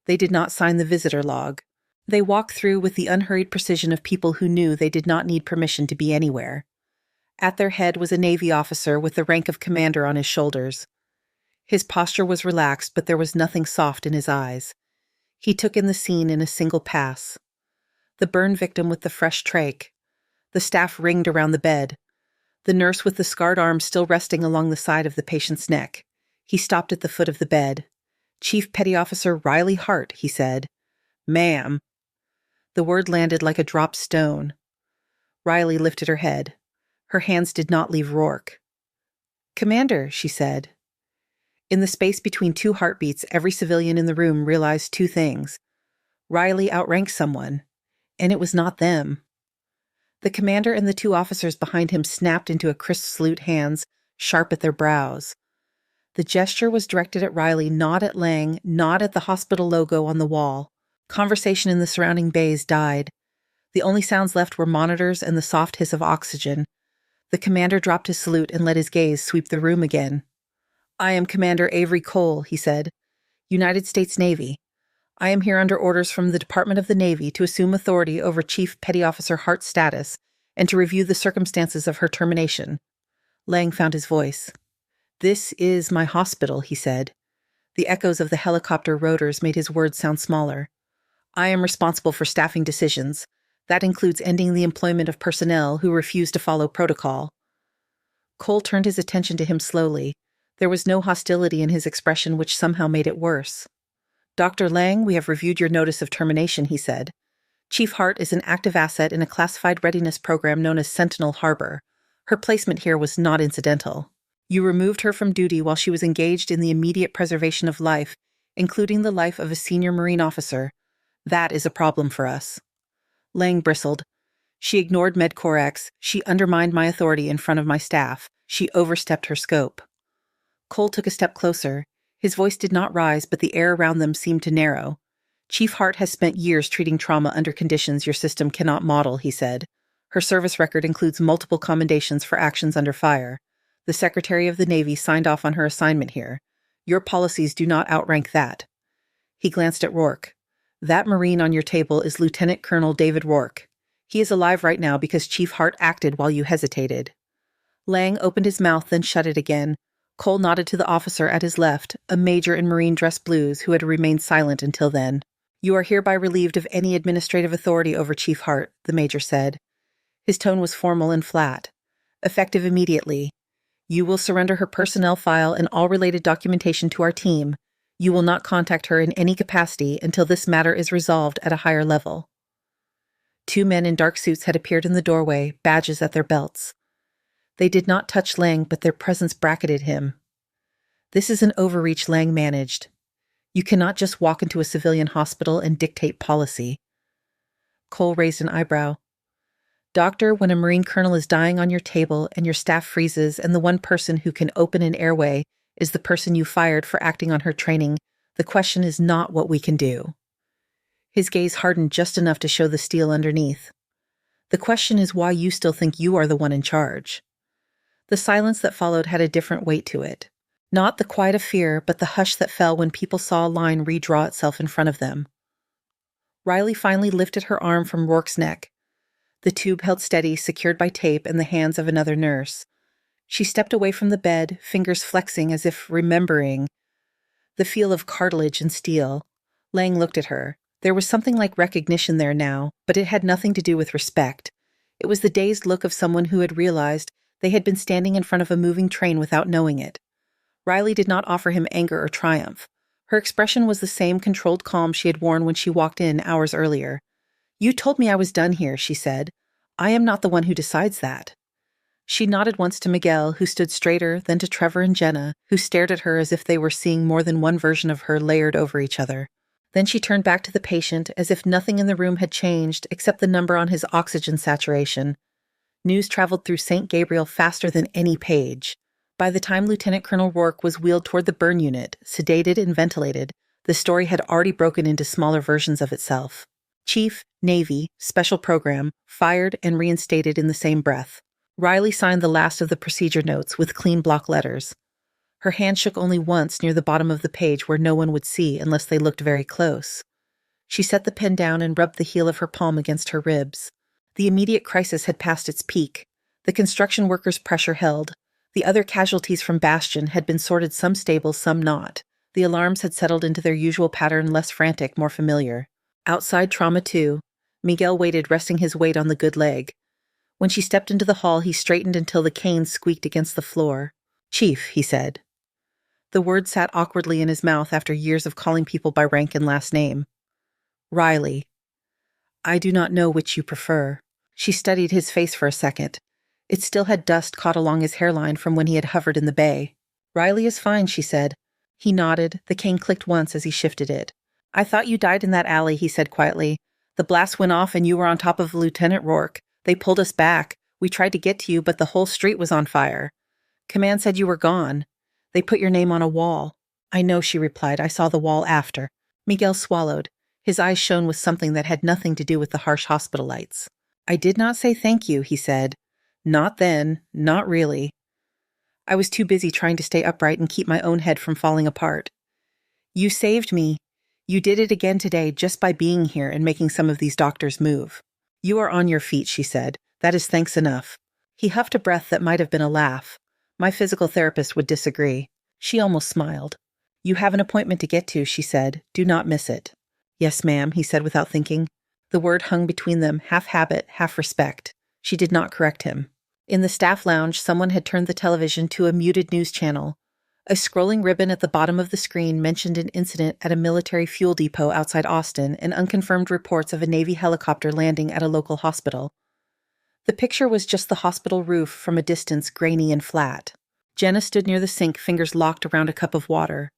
S1: They did not sign the visitor log. They walked through with the unhurried precision of people who knew they did not need permission to be anywhere. At their head was a Navy officer with the rank of commander on his shoulders. His posture was relaxed, but there was nothing soft in his eyes. He took in the scene in a single pass. The burn victim with the fresh trach. The staff ringed around the bed. The nurse with the scarred arm still resting along the side of the patient's neck. He stopped at the foot of the bed. "Chief Petty Officer Riley Hart," he said. "Ma'am." The word landed like a dropped stone. Riley lifted her head. Her hands did not leave Rourke. "Commander," she said. In the space between 2 heartbeats, every civilian in the room realized 2 things. Riley outranked someone, and it was not them. The commander and the 2 officers behind him snapped into a crisp salute, hands sharp at their brows. The gesture was directed at Riley, not at Lang, not at the hospital logo on the wall. Conversation in the surrounding bays died. The only sounds left were monitors and the soft hiss of oxygen. The commander dropped his salute and let his gaze sweep the room again. "I am Commander Avery Cole," he said. "United States Navy. I am here under orders from the Department of the Navy to assume authority over Chief Petty Officer Hart's status and to review the circumstances of her termination." Lang found his voice. "This is my hospital," he said. The echoes of the helicopter rotors made his words sound smaller. "I am responsible for staffing decisions. That includes ending the employment of personnel who refuse to follow protocol." Cole turned his attention to him slowly. There was no hostility in his expression, which somehow made it worse. "Dr. Lang, we have reviewed your notice of termination," he said. "Chief Hart is an active asset in a classified readiness program known as Sentinel Harbor. Her placement here was not incidental. You removed her from duty while she was engaged in the immediate preservation of life, including the life of a senior Marine officer. That is a problem for us." Lang bristled. "She ignored MedCorx. She undermined my authority in front of my staff. She overstepped her scope." Cole took a step closer. His voice did not rise, but the air around them seemed to narrow. "Chief Hart has spent years treating trauma under conditions your system cannot model," he said. "Her service record includes multiple commendations for actions under fire. The Secretary of the Navy signed off on her assignment here. Your policies do not outrank that." He glanced at Rourke. "That Marine on your table is Lieutenant Colonel David Rourke. He is alive right now because Chief Hart acted while you hesitated." Lang opened his mouth, then shut it again. Cole nodded to the officer at his left, a major in Marine dress blues who had remained silent until then. "You are hereby relieved of any administrative authority over Chief Hart," the major said. His tone was formal and flat. "Effective immediately. You will surrender her personnel file and all related documentation to our team. You will not contact her in any capacity until this matter is resolved at a higher level." 2 men in dark suits had appeared in the doorway, badges at their belts. They did not touch Lang, but their presence bracketed him. "This is an overreach," Lang managed. "You cannot just walk into a civilian hospital and dictate policy." Cole raised an eyebrow. "Doctor, when a Marine colonel is dying on your table and your staff freezes and the one person who can open an airway is the person you fired for acting on her training, the question is not what we can do." His gaze hardened just enough to show the steel underneath. "The question is why you still think you are the one in charge." The silence that followed had a different weight to it. Not the quiet of fear, but the hush that fell when people saw a line redraw itself in front of them. Riley finally lifted her arm from Rourke's neck, the tube held steady, secured by tape in the hands of another nurse. She stepped away from the bed, fingers flexing as if remembering the feel of cartilage and steel. Lang looked at her. There was something like recognition there now, but it had nothing to do with respect. It was the dazed look of someone who had realized they had been standing in front of a moving train without knowing it. Riley did not offer him anger or triumph. Her expression was the same controlled calm she had worn when she walked in hours earlier. "You told me I was done here," she said. "I am not the one who decides that." She nodded once to Miguel, who stood straighter, then to Trevor and Jenna, who stared at her as if they were seeing more than one version of her layered over each other. Then she turned back to the patient, as if nothing in the room had changed except the number on his oxygen saturation. News traveled through St. Gabriel faster than any page. By the time Lieutenant Colonel Rourke was wheeled toward the burn unit, sedated and ventilated, the story had already broken into smaller versions of itself. Chief, Navy, Special Program, fired and reinstated in the same breath. Riley signed the last of the procedure notes with clean block letters. Her hand shook only once near the bottom of the page where no one would see unless they looked very close. She set the pen down and rubbed the heel of her palm against her ribs. The immediate crisis had passed its peak. The construction workers' pressure held. The other casualties from Bastion had been sorted, some stable, some not. The alarms had settled into their usual pattern, less frantic, more familiar. Outside Trauma 2, Miguel waited, resting his weight on the good leg. When she stepped into the hall, he straightened until the cane squeaked against the floor. "Chief," he said. The word sat awkwardly in his mouth after years of calling people by rank and last name. "Riley. I do not know which you prefer." She studied his face for a second. It still had dust caught along his hairline from when he had hovered in the bay. "Riley is fine," she said. He nodded. The cane clicked once as he shifted it. "I thought you died in that alley," he said quietly. "The blast went off and you were on top of Lieutenant Rourke. They pulled us back. We tried to get to you, but the whole street was on fire. Command said you were gone. They put your name on a wall." "I know," she replied. "I saw the wall after." Miguel swallowed. His eyes shone with something that had nothing to do with the harsh hospital lights. "I did not say thank you," he said. "Not then. Not really. I was too busy trying to stay upright and keep my own head from falling apart. You saved me. You did it again today just by being here and making some of these doctors move. You are on your feet," she said. "That is thanks enough." He huffed a breath that might have been a laugh. "My physical therapist would disagree." She almost smiled. "You have an appointment to get to," she said. "Do not miss it." "Yes, ma'am," he said without thinking. The word hung between them, half habit, half respect. She did not correct him. In the staff lounge, someone had turned the television to a muted news channel. A scrolling ribbon at the bottom of the screen mentioned an incident at a military fuel depot outside Austin and unconfirmed reports of a Navy helicopter landing at a local hospital. The picture was just the hospital roof from a distance, grainy and flat. Jenna stood near the sink, fingers locked around a cup of water.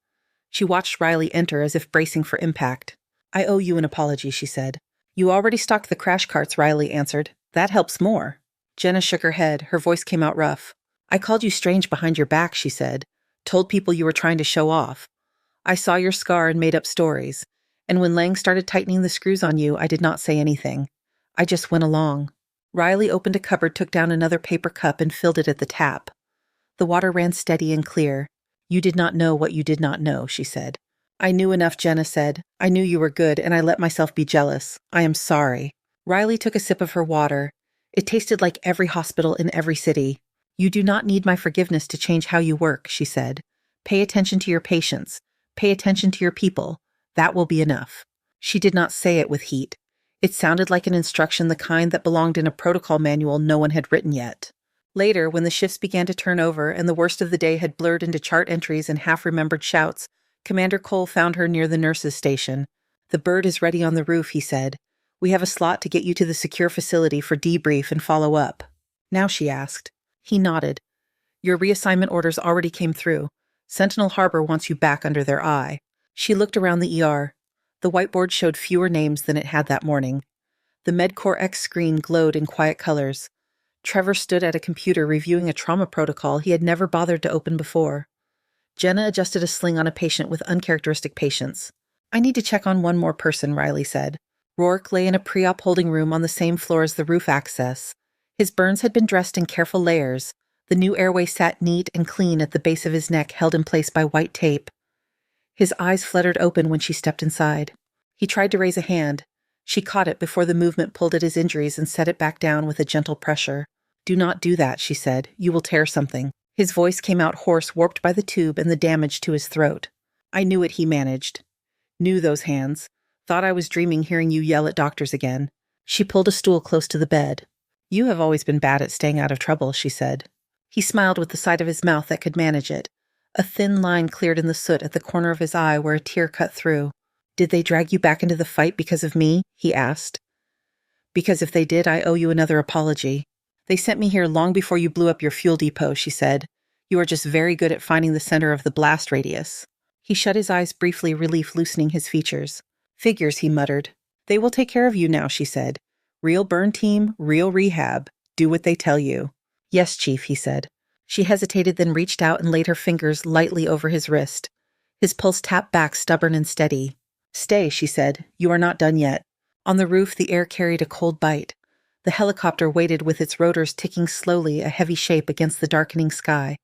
S1: She watched Riley enter as if bracing for impact. "I owe you an apology," she said. "You already stocked the crash carts," Riley answered. "That helps more." Jenna shook her head. Her voice came out rough. "I called you strange behind your back," she said. "Told people you were trying to show off. I saw your scar and made up stories. And when Lang started tightening the screws on you, I did not say anything. I just went along." Riley opened a cupboard, took down another paper cup, and filled it at the tap. The water ran steady and clear. "You did not know what you did not know," she said. "I knew enough," Jenna said. "I knew you were good, and I let myself be jealous. I am sorry." Riley took a sip of her water. It tasted like every hospital in every city. "You do not need my forgiveness to change how you work," she said. "Pay attention to your patients. Pay attention to your people. That will be enough." She did not say it with heat. It sounded like an instruction, the kind that belonged in a protocol manual no one had written yet. Later, when the shifts began to turn over and the worst of the day had blurred into chart entries and half-remembered shouts, Commander Cole found her near the nurses' station. "The bird is ready on the roof," he said. "We have a slot to get you to the secure facility for debrief and follow up." "Now?" she asked. He nodded. "Your reassignment orders already came through. Sentinel Harbor wants you back under their eye." She looked around the ER. The whiteboard showed fewer names than it had that morning. The MedCore X screen glowed in quiet colors. Trevor stood at a computer reviewing a trauma protocol he had never bothered to open before. Jenna adjusted a sling on a patient with uncharacteristic patience. "I need to check on one more person," Riley said. Rourke lay in a pre-op holding room on the same floor as the roof access. His burns had been dressed in careful layers, The new airway sat neat and clean at the base of his neck, held in place by white tape. His eyes fluttered open when she stepped inside. He tried to raise a hand. She caught it before the movement pulled at his injuries and set it back down with a gentle pressure. "Do not do that," she said. "You will tear something." His voice came out hoarse, warped by the tube and the damage to his throat. "I knew it," he managed. "Knew those hands. Thought I was dreaming hearing you yell at doctors again." She pulled a stool close to the bed. "You have always been bad at staying out of trouble," she said. He smiled with the side of his mouth that could manage it. A thin line cleared in the soot at the corner of his eye where a tear cut through. "Did they drag you back into the fight because of me?" he asked. "Because if they did, I owe you another apology. They sent me here long before you blew up your fuel depot," she said. "You are just very good at finding the center of the blast radius." He shut his eyes briefly, relief loosening his features. "Figures," he muttered. "They will take care of you now," she said. "Real burn team, real rehab. Do what they tell you." "Yes, Chief," he said. She hesitated, then reached out and laid her fingers lightly over his wrist. His pulse tapped back, stubborn and steady. "Stay," she said. "You are not done yet." On the roof, the air carried a cold bite. The helicopter waited with its rotors ticking slowly, a heavy shape against the darkening sky.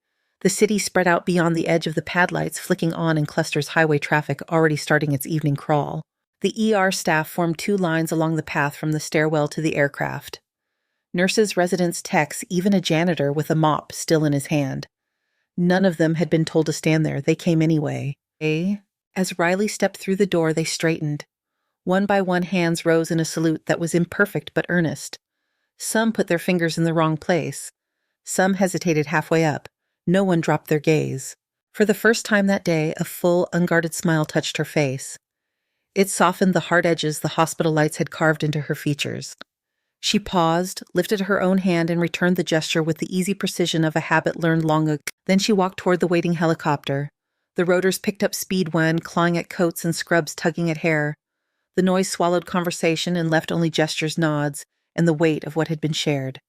S1: The city spread out beyond the edge of the pad lights, flicking on in clusters, highway traffic already starting its evening crawl. The ER staff formed two lines along the path from the stairwell to the aircraft. Nurses, residents, techs, even a janitor with a mop still in his hand. None of them had been told to stand there. They came anyway. As Riley stepped through the door, they straightened. One by one, hands rose in a salute that was imperfect but earnest. Some put their fingers in the wrong place. Some hesitated halfway up. No one dropped their gaze. For the first time that day, a full, unguarded smile touched her face. It softened the hard edges the hospital lights had carved into her features. She paused, lifted her own hand, and returned the gesture with the easy precision of a habit learned long ago. Then she walked toward the waiting helicopter. The rotors picked up speed when, clawing at coats and scrubs tugging at hair. The noise swallowed conversation and left only gestures, nods, and the weight of what had been shared.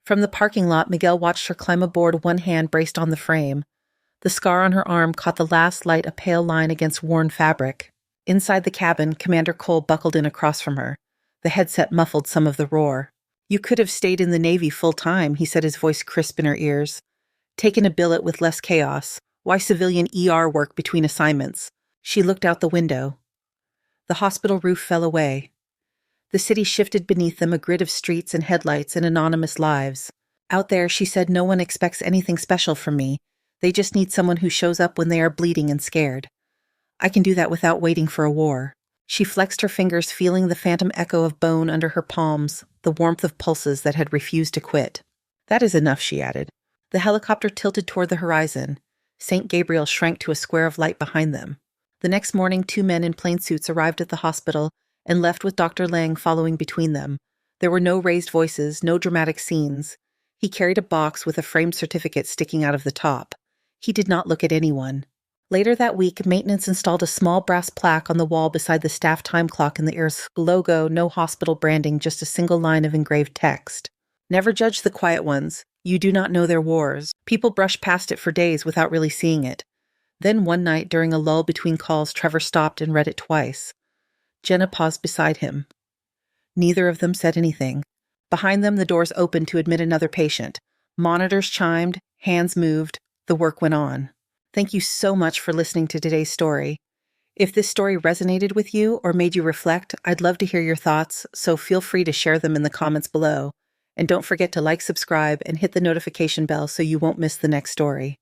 S1: From the parking lot, Miguel watched her climb aboard, one hand braced on the frame. The scar on her arm caught the last light, a pale line against worn fabric. Inside the cabin, Commander Cole buckled in across from her. The headset muffled some of the roar. "You could have stayed in the Navy full-time," he said, his voice crisp in her ears. "Taken a billet with less chaos. Why civilian ER work between assignments?" She looked out the window. The hospital roof fell away. The city shifted beneath them, a grid of streets and headlights and anonymous lives. "Out there," she said, "no one expects anything special from me. They just need someone who shows up when they are bleeding and scared. I can do that without waiting for a war." She flexed her fingers, feeling the phantom echo of bone under her palms, the warmth of pulses that had refused to quit. "That is enough," she added. The helicopter tilted toward the horizon. St. Gabriel shrank to a square of light behind them. The next morning, two men in plain suits arrived at the hospital and left with Dr. Lang following between them. There were no raised voices, no dramatic scenes. He carried a box with a framed certificate sticking out of the top. He did not look at anyone. Later that week, maintenance installed a small brass plaque on the wall beside the staff time clock and the air's logo, no hospital branding, just a single line of engraved text. "Never judge the quiet ones. You do not know their wars." People brushed past it for days without really seeing it. Then one night, during a lull between calls, Trevor stopped and read it twice. Jenna paused beside him. Neither of them said anything. Behind them, the doors opened to admit another patient. Monitors chimed, hands moved, the work went on. Thank you so much for listening to today's story. If this story resonated with you or made you reflect, I'd love to hear your thoughts, so feel free to share them in the comments below. And don't forget to like, subscribe, and hit the notification bell so you won't miss the next story.